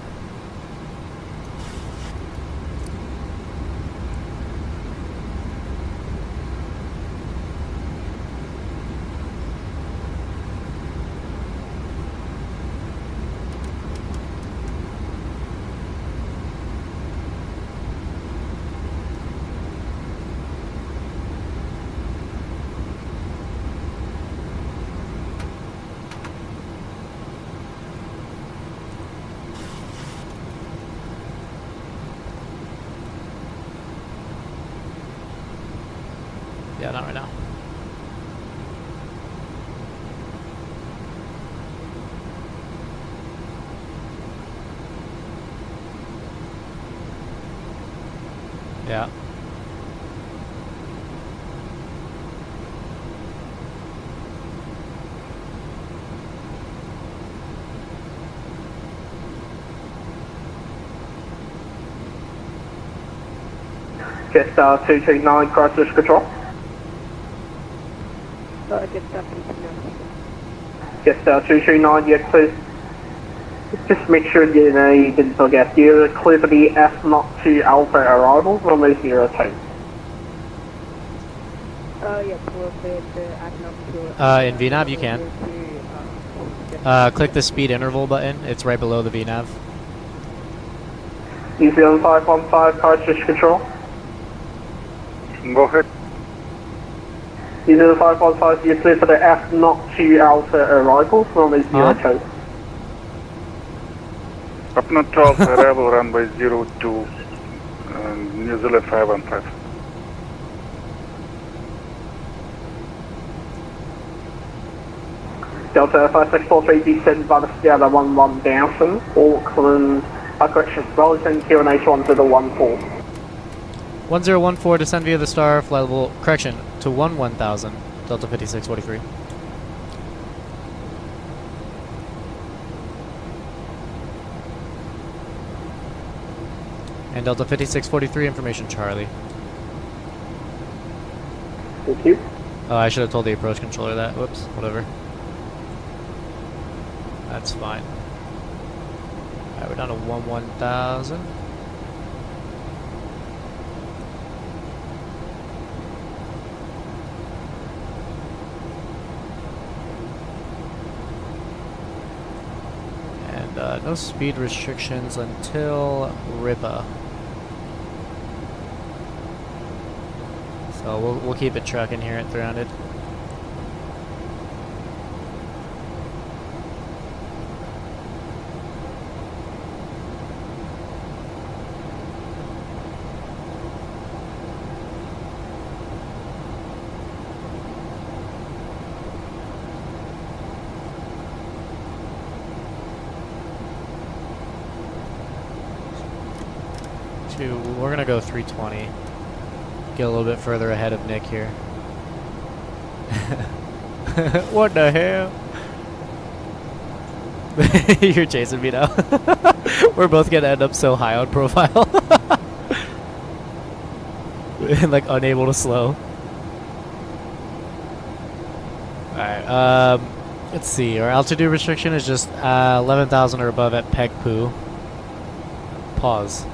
Speaker 1: Yeah, not right now. Yeah.
Speaker 19: Jetstar 239 crisis control. Jetstar 239, yes please. Just make sure you didn't forget, you're clear for the F Not 2 Alpha arrival, runway 02.
Speaker 8: Yeah, we'll clear the
Speaker 1: In VNAV you can. Click the speed interval button. It's right below the VNAV.
Speaker 19: New Zealand 515 crisis control.
Speaker 5: Go ahead.
Speaker 19: New Zealand 515, you're clear for the F Not 2 Alpha arrival, runway 02.
Speaker 5: Up not 12 arrival runway 02, New Zealand 515.
Speaker 19: Delta 5643 descend by the Sierra 11 Dowson, Auckland, correction, Wellington, QNH1 to the 14.
Speaker 1: 1014, descend via the star, flight level, correction, to 1000, Delta 5643. And Delta 5643, information Charlie.
Speaker 19: Thank you.
Speaker 1: Oh, I should have told the approach controller that. Whoops, whatever. That's fine. Alright, we're down to 1000. And no speed restrictions until Ripa. So we'll keep it trucking here at 300. We're gonna go 320. Get a little bit further ahead of Nick here. What the hell? You're chasing me now. We're both gonna end up so high on profile. Like unable to slow. Alright, let's see. Our altitude restriction is just 11,000 or above at Pegpoo. Pause.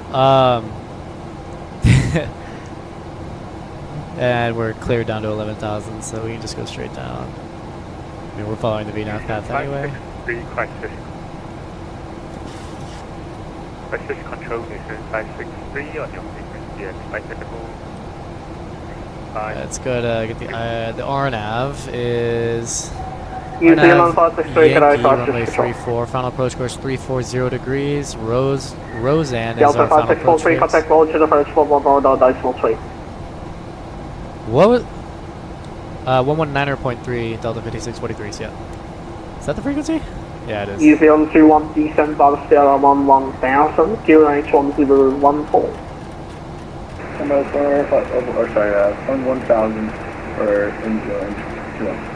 Speaker 1: And we're cleared down to 11,000, so we can just go straight down. I mean, we're following the VNAV path anyway.
Speaker 14: precision control mission 563 on your frequency expectable.
Speaker 1: Let's go to get the RNAV is
Speaker 19: New Zealand
Speaker 1: RNAV
Speaker 19: 563,
Speaker 1: Yankee
Speaker 19: can I
Speaker 1: runway
Speaker 19: control?
Speaker 1: 34, final approach course 340 degrees. Roseanne is
Speaker 19: Delta
Speaker 1: our final approach
Speaker 19: 5643,
Speaker 1: fix.
Speaker 19: contact roll to the first floor, decimal 3.
Speaker 1: What was 119.3 Delta 5643? Yeah. Is that the frequency? Yeah, it is.
Speaker 19: New Zealand 21, descend by the stair on 1000, QH 1014.
Speaker 9: Somebody sorry, on 1000 for New Zealand 21.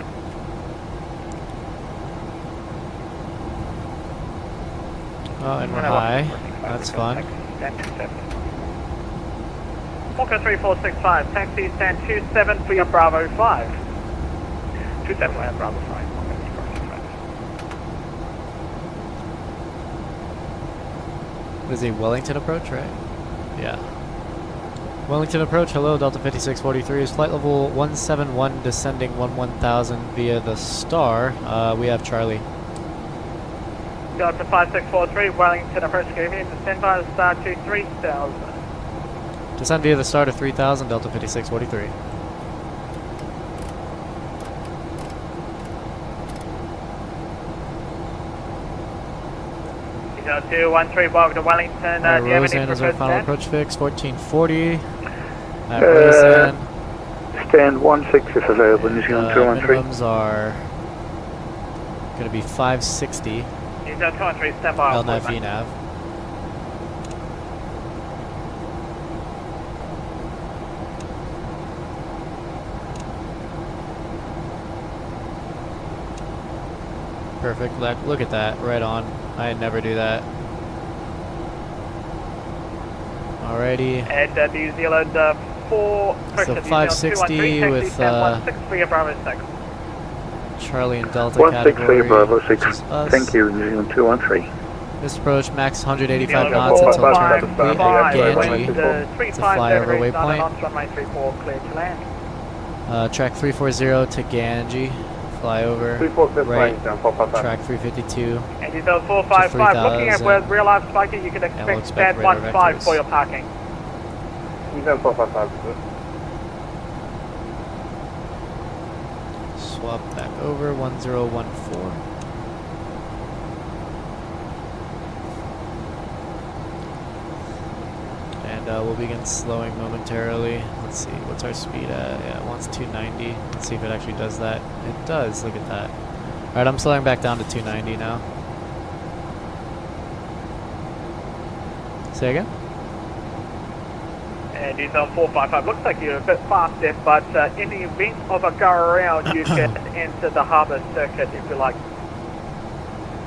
Speaker 1: Oh, and we're high. That's fun.
Speaker 13: Walker 3465, taxi stand 27 for your Bravo 5. 27 for your Bravo 5.
Speaker 1: Is he Wellington approach, right? Yeah. Wellington approach, hello, Delta 5643 is flight level 171 descending 1000 via the star. We have Charlie.
Speaker 13: Delta 5643, Wellington approach, good evening, descend by the star to 3000.
Speaker 1: Descend via the star to 3000, Delta 5643.
Speaker 13: Delta 213, welcome to Wellington. Do you have any
Speaker 1: Roseanne is our
Speaker 13: preferred
Speaker 1: final
Speaker 13: stand?
Speaker 1: approach fix, 1440. Roseanne.
Speaker 2: Stand 16 if available, New Zealand 213.
Speaker 1: Minimums are going to be 560.
Speaker 13: Delta 213, stand by.
Speaker 1: LNAV, VNAV. Perfect. Look at that. Right on. I never do that. Alrighty.
Speaker 13: And New Zealand 4,
Speaker 1: So 560 with
Speaker 13: Bravo 6.
Speaker 1: Charlie and Delta
Speaker 2: 16
Speaker 1: category.
Speaker 2: Bravo 6.
Speaker 1: Which is us.
Speaker 2: Thank you, New Zealand 213.
Speaker 1: This approach max 185 knots until turn complete at Ganji. It's a flyover waypoint.
Speaker 13: Runway 34, clear to land.
Speaker 1: Track 340 to Ganji. Flyover. Right. Track 352.
Speaker 13: And you know 455, looking at where real life spiking, you can
Speaker 1: we'll
Speaker 13: expect
Speaker 1: expect
Speaker 13: stand
Speaker 1: radar
Speaker 13: 15
Speaker 1: vectors.
Speaker 13: for your parking.
Speaker 9: New Zealand 455.
Speaker 1: Swap back over 1014. And we'll begin slowing momentarily. Let's see, what's our speed at? Yeah, it wants 290. Let's see if it actually does that. It does, look at that. Alright, I'm slowing back down to 290 now. Say again?
Speaker 13: And he's on 455. Looks like you're a bit faster, but in the event of a go around, you can enter the harbour circuit if you like.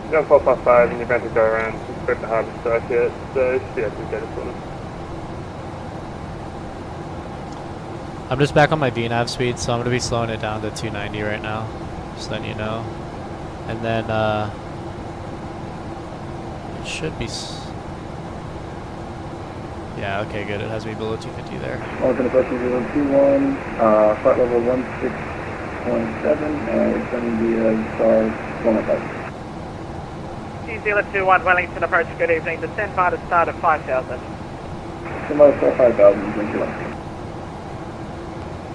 Speaker 9: New Zealand 455, in the event of go around, expect the harbour circuit, so yeah, we get it sorted.
Speaker 1: I'm just back on my VNAV speed, so I'm going to be slowing it down to 290 right now. Just letting you know. And then, it should be... Yeah, okay, good. It has me below 250 there.
Speaker 9: Welcome to New Zealand 21, flight level 16.7, descending via star 105.
Speaker 13: New Zealand 21, Wellington approach, good evening. Descend by the start of 5000.
Speaker 9: Somebody star 5000, New Zealand.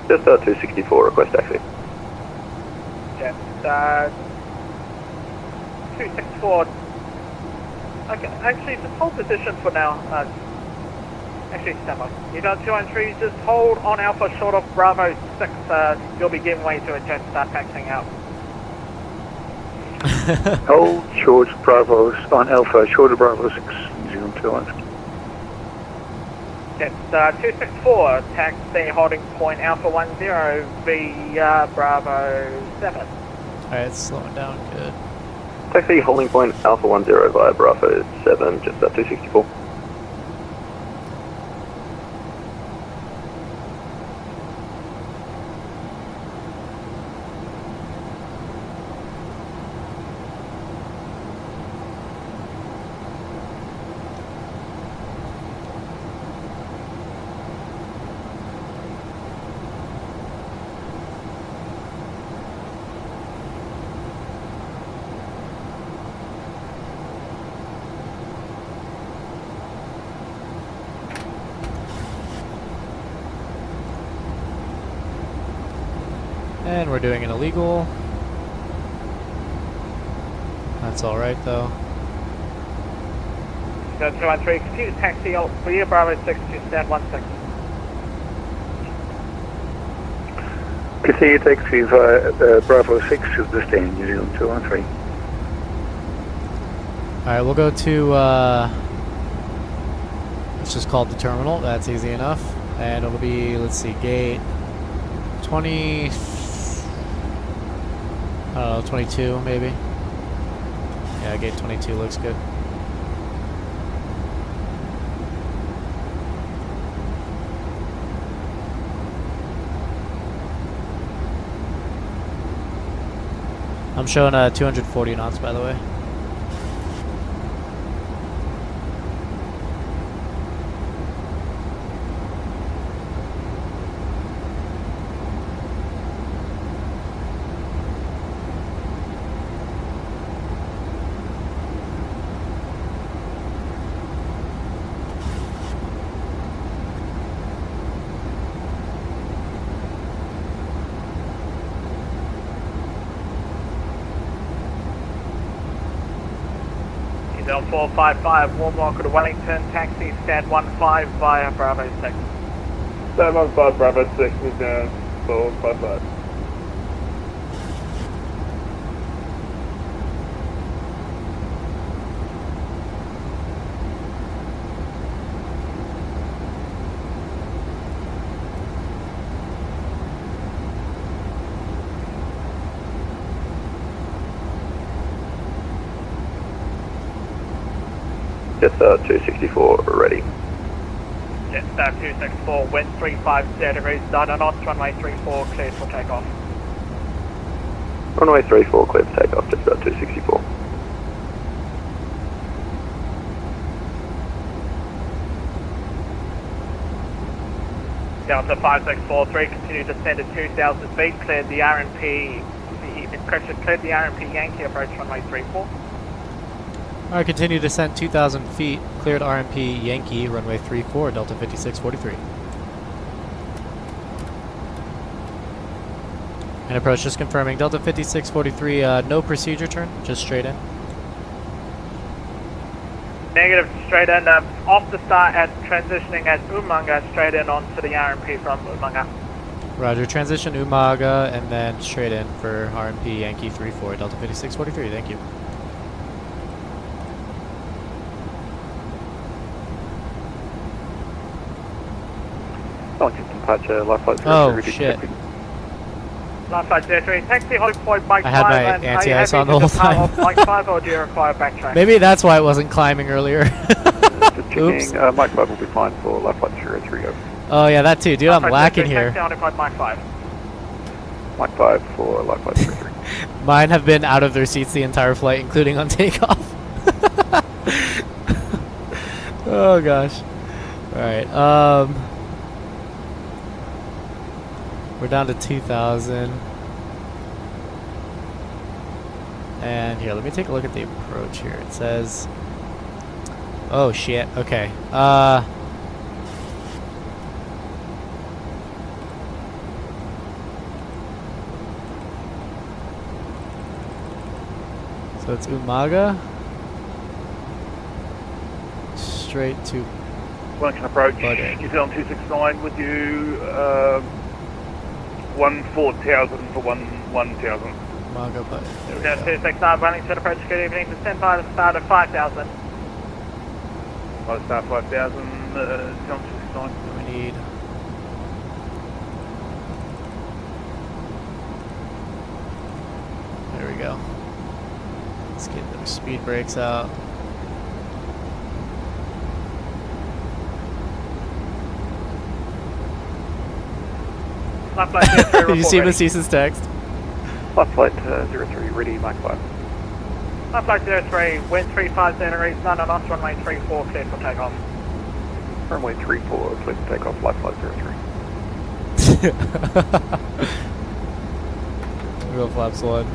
Speaker 6: Just 264, request taxi.
Speaker 13: Yes, 264. Okay, actually, just hold position for now. Actually, stand by. You got 213, just hold on Alpha short of Bravo 6. You'll be giving way to a jet, start taxiing out.
Speaker 2: Hold short Bravo on Alpha, short of Bravo 6, New Zealand 213.
Speaker 13: It's 264, taxi holding point Alpha 10 via Bravo 7.
Speaker 1: Alright, it's slowing down good.
Speaker 6: Taxi holding point Alpha 10 via Bravo 7, just 264.
Speaker 1: And we're doing an illegal. That's alright though.
Speaker 13: 213, continue to taxi out clear Bravo 6 to stand 16.
Speaker 5: Continue taxi via Bravo 6 to the stand, New Zealand 213.
Speaker 1: Alright, we'll go to, let's just call it the terminal. That's easy enough. And it'll be, let's see, gate 20, I don't know, 22 maybe. Yeah, gate 22 looks good. I'm showing 240 knots, by the way.
Speaker 13: Del 455, warm welcome to Wellington, taxi stand 15 via Bravo 6.
Speaker 5: Stand 15 Bravo 6 is down 455.
Speaker 6: Jetstar 264 ready.
Speaker 13: Jetstar 264, wind 350 degrees, 9 knots, runway 34, cleared for takeoff.
Speaker 6: Runway 34 clear for takeoff, Jetstar 264.
Speaker 13: Delta 5643, continue to descend at 2,000 feet, cleared the RMP, cleared the RMP Yankee approach runway 34.
Speaker 1: Alright, continue descent 2,000 feet, cleared RMP Yankee, runway 34, Delta 5643. And approach just confirming, Delta 5643, no procedure turn, just straight in.
Speaker 13: Negative, straight in, off the start at transitioning at Umaga, straight in onto the RMP from Umaga.
Speaker 1: Roger, transition Umaga, and then straight in for RMP Yankee 34, Delta 5643, thank you.
Speaker 17: Departure, life flight 03.
Speaker 1: Oh, shit.
Speaker 13: Life flight 03, taxi hold point Mike 5.
Speaker 1: I had my
Speaker 13: and
Speaker 1: anti-ice on the whole time.
Speaker 13: Mike 5 or do you require backtrack?
Speaker 1: Maybe that's why it wasn't climbing earlier.
Speaker 17: Oops. Mike 5 will be fine for life flight 03.
Speaker 1: Oh yeah, that too. Dude, I'm lacking here.
Speaker 13: Taxi on Mike 5.
Speaker 17: Mike 5 for life flight 03.
Speaker 1: Mine have been out of their seats the entire flight, including on takeoff. Oh gosh. Alright, we're down to 2,000. And here, let me take a look at the approach here. It says... Oh shit, okay. So it's Umaga. Straight to
Speaker 5: Wellington approach,
Speaker 1: Boeing.
Speaker 5: New Zealand 269 with you, 14,000 for 1,000.
Speaker 1: Umaga, but
Speaker 13: New Zealand 269, Wellington approach, good evening, descend by the start of 5,000.
Speaker 5: By the start 5,000, New Zealand 269.
Speaker 1: we need... There we go. Let's get those speed brakes out.
Speaker 13: Life flight 03,
Speaker 1: Did you see Macice's text?
Speaker 17: Life flight 03 ready, Mike 5.
Speaker 13: Life flight 03, wind 35 degrees, 9 knots, runway 34, cleared for takeoff.
Speaker 17: Runway 34 clear for takeoff, life flight 03.
Speaker 1: Real flaps one.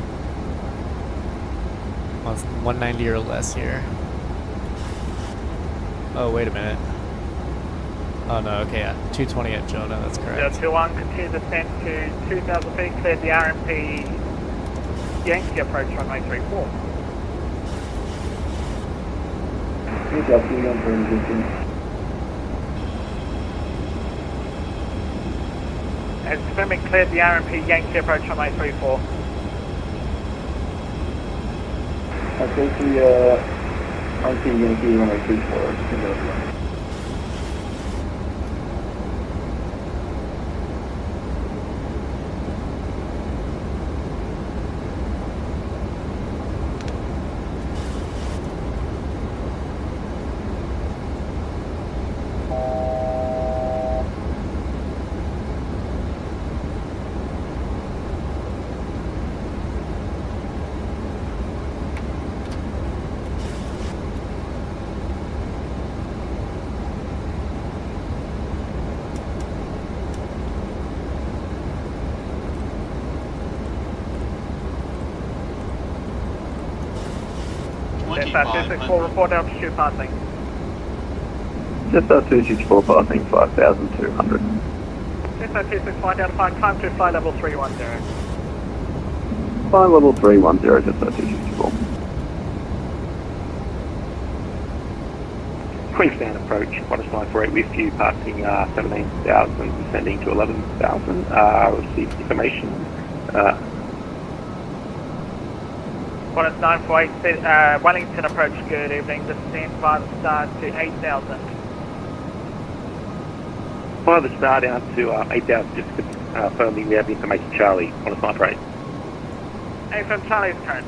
Speaker 1: Well, it's 190 or less here. Oh, wait a minute. Oh no, okay, yeah. 220 at Jonah, that's correct.
Speaker 13: 021, continue descent to 2,000 feet, cleared the RMP Yankee approach runway 34. As confirming, cleared the RMP Yankee approach runway 34.
Speaker 9: Okay, to RMP Yankee runway 34.
Speaker 13: Cessna 264, report altitude passing.
Speaker 2: Cessna 264 passing 5,200.
Speaker 13: Cessna 265 down to 5, climb to flight level 310.
Speaker 2: Flight level 310, Cessna 264.
Speaker 3: Queenstown approach, 15948 with you, passing 17,000, descending to 11,000. Received information.
Speaker 13: 15948, Wellington approach, good evening, descend via the star to 8,000.
Speaker 3: Fly the star down to 8,000, just confirming we have the information, Charlie, 15948.
Speaker 13: A from Charlie's current.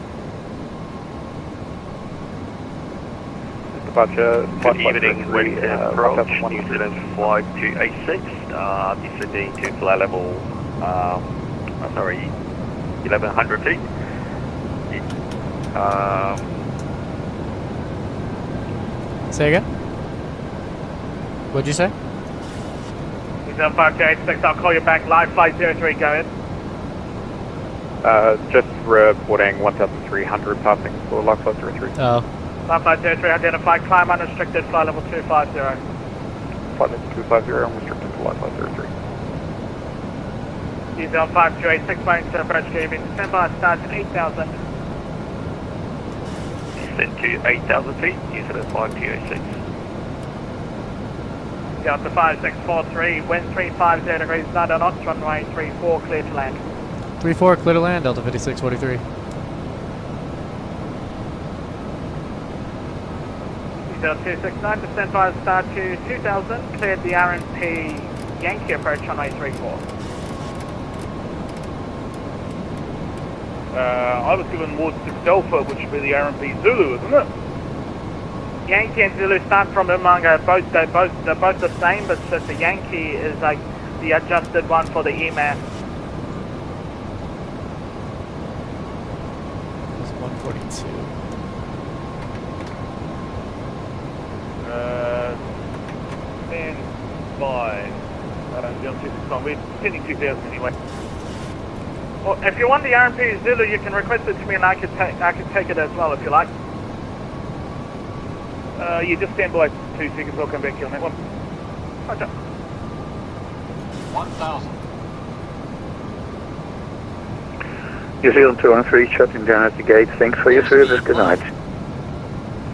Speaker 17: Departure,
Speaker 3: Good evening,
Speaker 17: Wellington approach, New Zealand flight 286, descending to flight level, 1,100 feet.
Speaker 1: Say again? What'd you say?
Speaker 13: He's on 5286, I'll call you back, live flight 03, go ahead.
Speaker 17: Just reporting 1,300 passing for live flight 03.
Speaker 1: Oh.
Speaker 13: Live flight 03, identify, climb unrestricted, flight level 250.
Speaker 17: Flight level 250, unrestricted to live flight 03.
Speaker 13: He's on 5286, Wellington approach, good evening, descend by start at 8,000.
Speaker 17: Descend to 8,000 feet, New Zealand flight 286.
Speaker 13: Delta 5643, wind 350 degrees, 9 knots, runway 34, clear to land.
Speaker 1: 34, clear to land, Delta 5643.
Speaker 13: Delta 269, descend via star to 2000, cleared the RMP Yankee approach runway 34.
Speaker 20: I was given Ward 6 Alpha, which would be the RMP Zulu, isn't it?
Speaker 13: Yankee and Zulu start from Umanga, they're both the same, but just the Yankee is like the adjusted one for the EMAS.
Speaker 1: It's 142.
Speaker 20: Stand by. We're sending 2,000 anyway.
Speaker 13: Well, if you want the RMP Zulu, you can request it to me and I could take it as well if you like.
Speaker 20: You just stand by 2 seconds, I'll come back here on that one.
Speaker 13: Roger.
Speaker 10: 1,000.
Speaker 2: New Zealand 213, shutting down at the gate. Thanks for your service. Good night.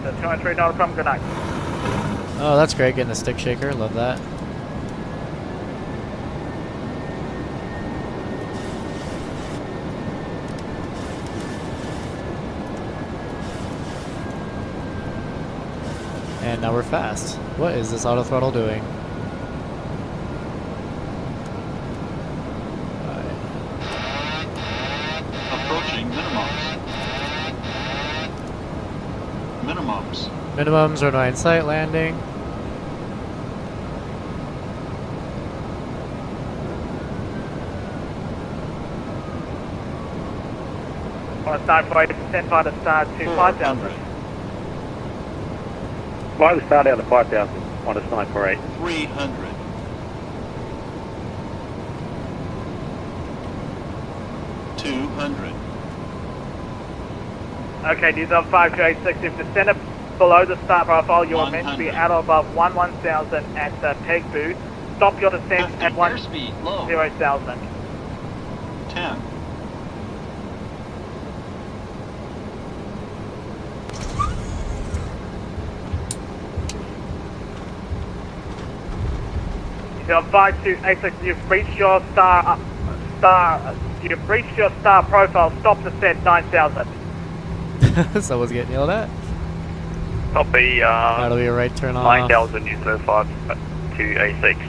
Speaker 13: 213, not a problem. Good night.
Speaker 1: Oh, that's great, getting a stick shaker. Love that. And now we're fast. What is this auto throttle doing?
Speaker 10: Approaching minimums. Minimums.
Speaker 1: Minimums are in sight, landing.
Speaker 13: On a start for 8, descend by the start to 5,000.
Speaker 3: Fly the star down to 5,000, on a 948.
Speaker 10: 300. 200.
Speaker 13: Okay, diesel 5286, if descended below the start profile. You are meant to be out above 11,000 at Pegbu. Stop your descent at 10,000.
Speaker 21: 10.
Speaker 13: You're 5286. You've reached your You've reached your star profile. Stop descent 9,000.
Speaker 1: Someone's getting yelled at.
Speaker 3: Copy,
Speaker 1: That'll be a right turn off.
Speaker 3: 9,000 Uso 5286.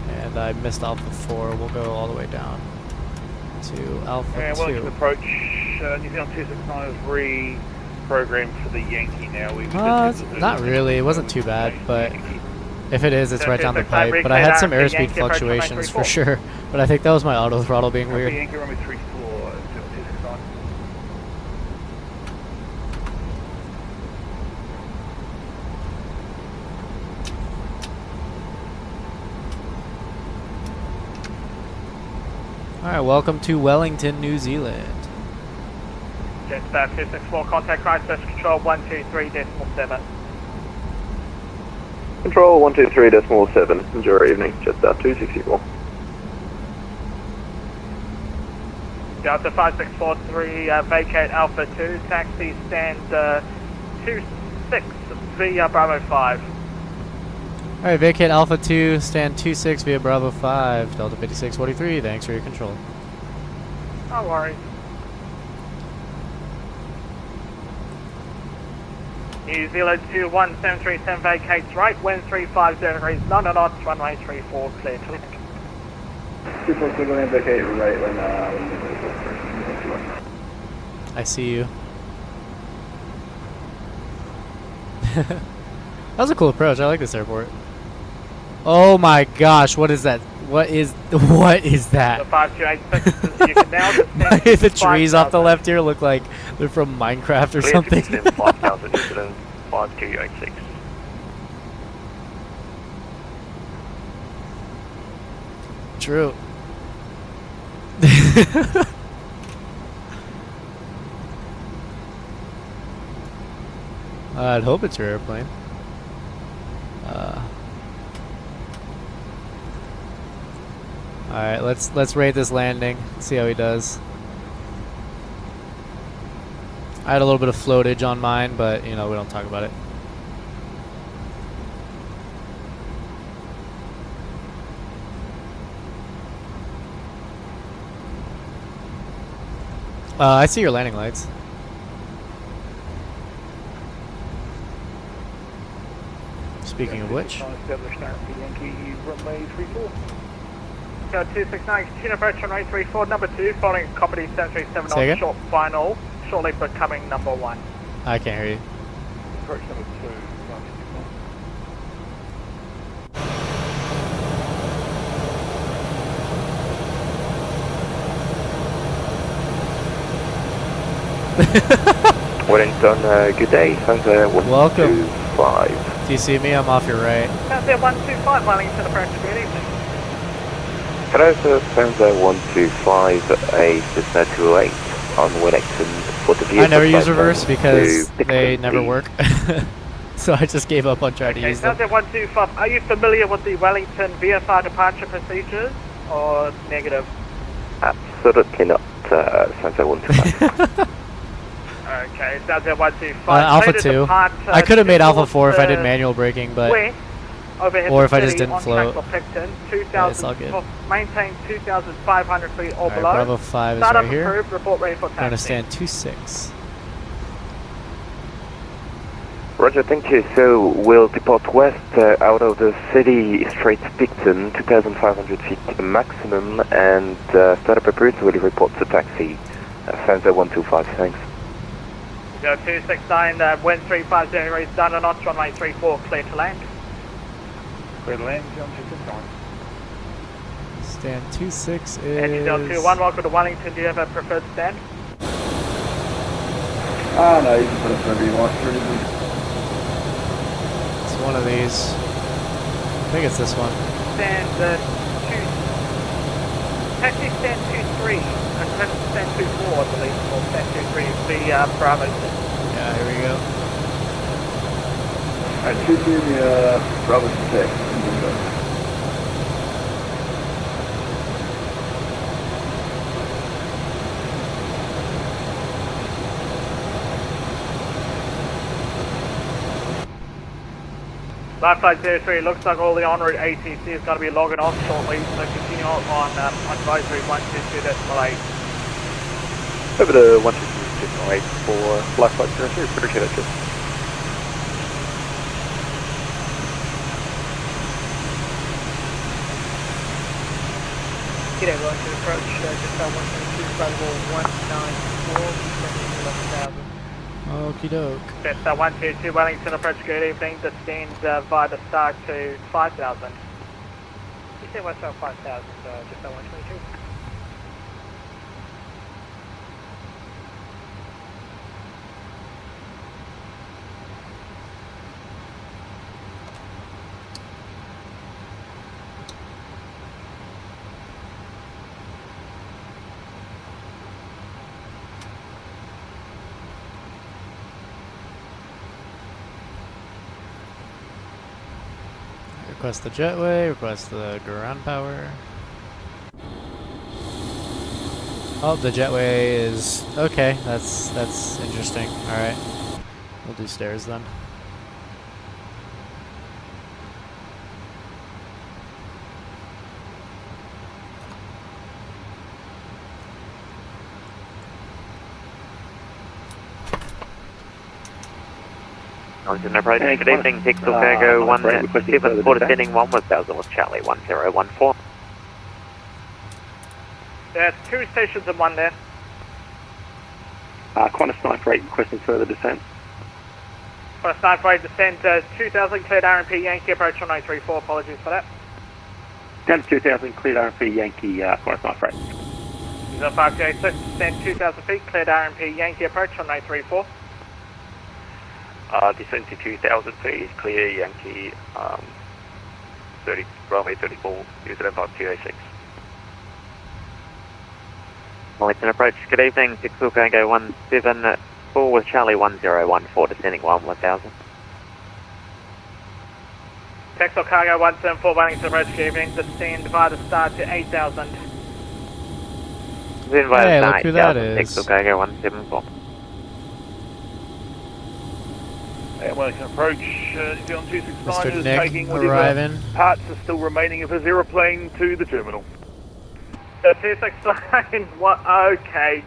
Speaker 1: And I missed Alpha 4. We'll go all the way down to Alpha
Speaker 20: And
Speaker 1: 2.
Speaker 20: Wellington approach, New Zealand 269 is reprogrammed for the Yankee now. We
Speaker 1: Not really. It wasn't too bad, but if it is, it's right down the pipe. But I had some airspeed fluctuations for sure. But I think that was my auto throttle being weird.
Speaker 20: Yankee runway 34, 269.
Speaker 1: Alright, welcome to Wellington, New Zealand.
Speaker 13: Jetstar 264, contact Christchurch Control 123.7.
Speaker 6: Control 123.7. Enjoy your evening. Jetstar 264.
Speaker 13: Delta 5643, vacate Alpha 2, taxi stand 26 via Bravo 5.
Speaker 1: Alright, vacate Alpha 2, stand 26 via Bravo 5, Delta 5643, thanks for your control.
Speaker 13: No worries. New Zealand 21737 vacates right, wind 350 degrees, 9 knots, runway 34, clear to land.
Speaker 9: 246 going to vacate right when
Speaker 1: I see you. That was a cool approach. I like this airport. Oh my gosh, what is that? What is that?
Speaker 13: The 5286, you can now descend
Speaker 1: The trees off the left here look like they're from Minecraft or something.
Speaker 3: 5,000 New Zealand 5286.
Speaker 1: True. I'd hope it's your airplane. Alright, let's rate this landing, see how he does. I had a little bit of floatage on mine, but you know, we don't talk about it. I see your landing lights. Speaking of which.
Speaker 20: Established RP Yankee runway 34.
Speaker 13: 269, continue approach runway 34, number 2, following company 737
Speaker 1: Say
Speaker 13: on
Speaker 1: again?
Speaker 13: short final, shortly becoming number 1.
Speaker 1: I can't hear you.
Speaker 20: Approach number 2.
Speaker 6: Wellington, good day.
Speaker 1: Welcome.
Speaker 6: 125.
Speaker 1: Do you see me? I'm off your right.
Speaker 13: That's it, 125, Wellington approach, good evening.
Speaker 6: Can I also send 125 a Cessna 208 on Wellington for the vehicle?
Speaker 1: I never use reverse
Speaker 6: to
Speaker 1: because they
Speaker 6: Piccadilly.
Speaker 1: never work. So I just gave up on trying to
Speaker 13: Okay,
Speaker 1: use them.
Speaker 13: Sunset 125, are you familiar with the Wellington VFR departure procedures, or negative?
Speaker 6: Absolutely not, Sunset 125.
Speaker 13: Okay, Sunset 125.
Speaker 1: Alpha
Speaker 13: Clear to
Speaker 1: 2.
Speaker 13: depart,
Speaker 1: I could have made Alpha
Speaker 13: towards
Speaker 1: 4 if I did
Speaker 13: the
Speaker 1: manual braking, but...
Speaker 13: west, overhead
Speaker 1: Or if I just
Speaker 13: city
Speaker 1: didn't
Speaker 13: on
Speaker 1: float.
Speaker 13: track for Picton,
Speaker 1: Yeah, it's all good.
Speaker 13: maintain 2,500 feet or
Speaker 1: Alright,
Speaker 13: below.
Speaker 1: Bravo 5 is
Speaker 13: Start
Speaker 1: right
Speaker 13: up
Speaker 1: here.
Speaker 13: approved, report ready for
Speaker 1: I'm going to
Speaker 13: taxi.
Speaker 1: stand 26.
Speaker 6: Roger, thank you. So we'll depart west out of the city straight to Picton, 2,500 feet maximum, and start up approved. We'll report to taxi. Sunset 125, thanks.
Speaker 13: 269, wind 350 degrees, down a notch, runway 34, clear to land.
Speaker 20: Clear to land, John 269.
Speaker 1: Stand 26
Speaker 13: Engine
Speaker 1: is...
Speaker 13: 21, welcome to Wellington. Do you have a preferred stand?
Speaker 9: Ah, no, you can put us wherever you want. Pretty good.
Speaker 1: It's one of these. I think it's this one.
Speaker 13: Stand 2... Taxi stand 23. Stand 24, I believe, or stand 23 is the Bravo 6.
Speaker 1: Yeah, here we go.
Speaker 9: Alright, 22 Bravo 6.
Speaker 13: Left flight 03, looks like all the en route ATC is going to be logging off shortly, so continue on advisory 122.8.
Speaker 3: Over to 122.8 for Black Flight 03, appreciate it, just.
Speaker 13: G'day, Wellington approach, just about 122, available 194, descending 11,000.
Speaker 1: Okie doke.
Speaker 13: That's 122 Wellington approach, good evening, descend via the star to 5,000. You say west of 5,000, just about 122.
Speaker 1: Request the jetway, request the ground power. Oh, the jetway is okay. That's interesting. All right, we'll do stairs then.
Speaker 3: Wellington approach, good evening, Pixel Cargo 174 descending 1,000 with Charlie 1014.
Speaker 13: There's 2 stations and 1 there.
Speaker 5: Qantas 98 requesting further descent.
Speaker 13: Qantas 98 descent, 2,000 cleared RMP Yankee approach on 034, apologies for that.
Speaker 5: Down to 2,000 cleared RMP Yankee, Qantas 98.
Speaker 13: 0586, descent 2,000 feet, cleared RMP Yankee approach on 034.
Speaker 3: Descent to 2,000 feet, clear Yankee, 30, runway 34, New Zealand 5286. Wellington approach, good evening, Pixel Cargo 174 with Charlie 1014, descending 1,000.
Speaker 13: Pixel Cargo 174 Wellington approach, good evening, descend via the star to 8,000.
Speaker 3: Descend via
Speaker 1: Hey,
Speaker 3: the
Speaker 1: look
Speaker 3: star
Speaker 1: who that
Speaker 3: 8,000,
Speaker 1: is.
Speaker 3: Pixel Cargo 174.
Speaker 20: And Wellington approach, New Zealand 269
Speaker 1: Mr.
Speaker 20: is
Speaker 1: Nick
Speaker 20: taking whatever
Speaker 1: arriving.
Speaker 20: parts are still remaining of his aeroplane to the terminal.
Speaker 13: 269, what, okay.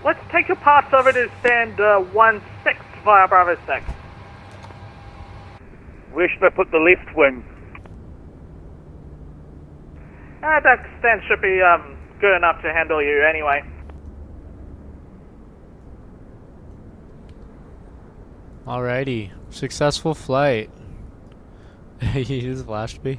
Speaker 13: Let's take your parts over to stand 16 via Bravo 6.
Speaker 20: Where should I put the left wing?
Speaker 13: That stand should be good enough to handle you anyway.
Speaker 1: Alrighty, successful flight. You just flashed me.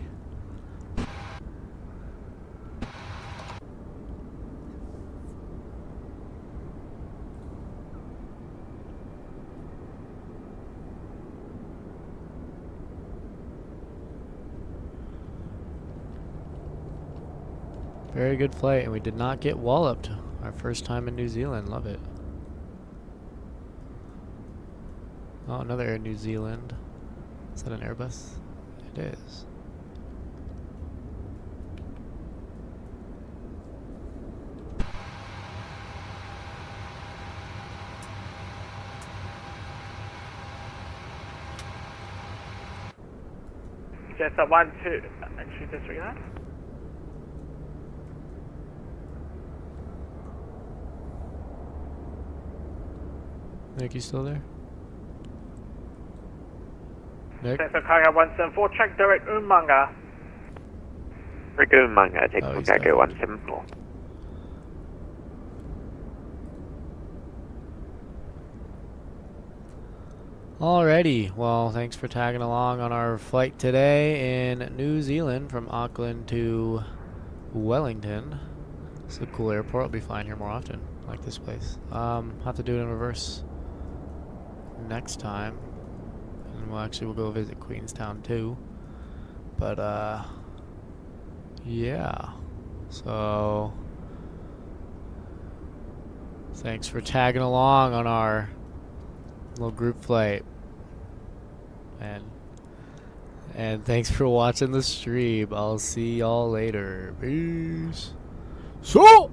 Speaker 1: Very good flight, and we did not get walloped. Our first time in New Zealand, love it. Oh, another Air New Zealand. Is that an Airbus? It is.
Speaker 13: Just a 1, 2, actually disregard.
Speaker 1: Nick, you still there? Nick?
Speaker 13: Pixel Cargo 174, check direct Umanga.
Speaker 3: Rico Manga, Pixel Cargo 174.
Speaker 1: Alrighty, well, thanks for tagging along on our flight today in New Zealand from Auckland to Wellington. It's a cool airport. I'll be flying here more often. I like this place. Have to do it in reverse next time. And we'll go visit Queenstown too. But yeah. So thanks for tagging along on our little group flight. And thanks for watching the stream. I'll see y'all later. Peace. So.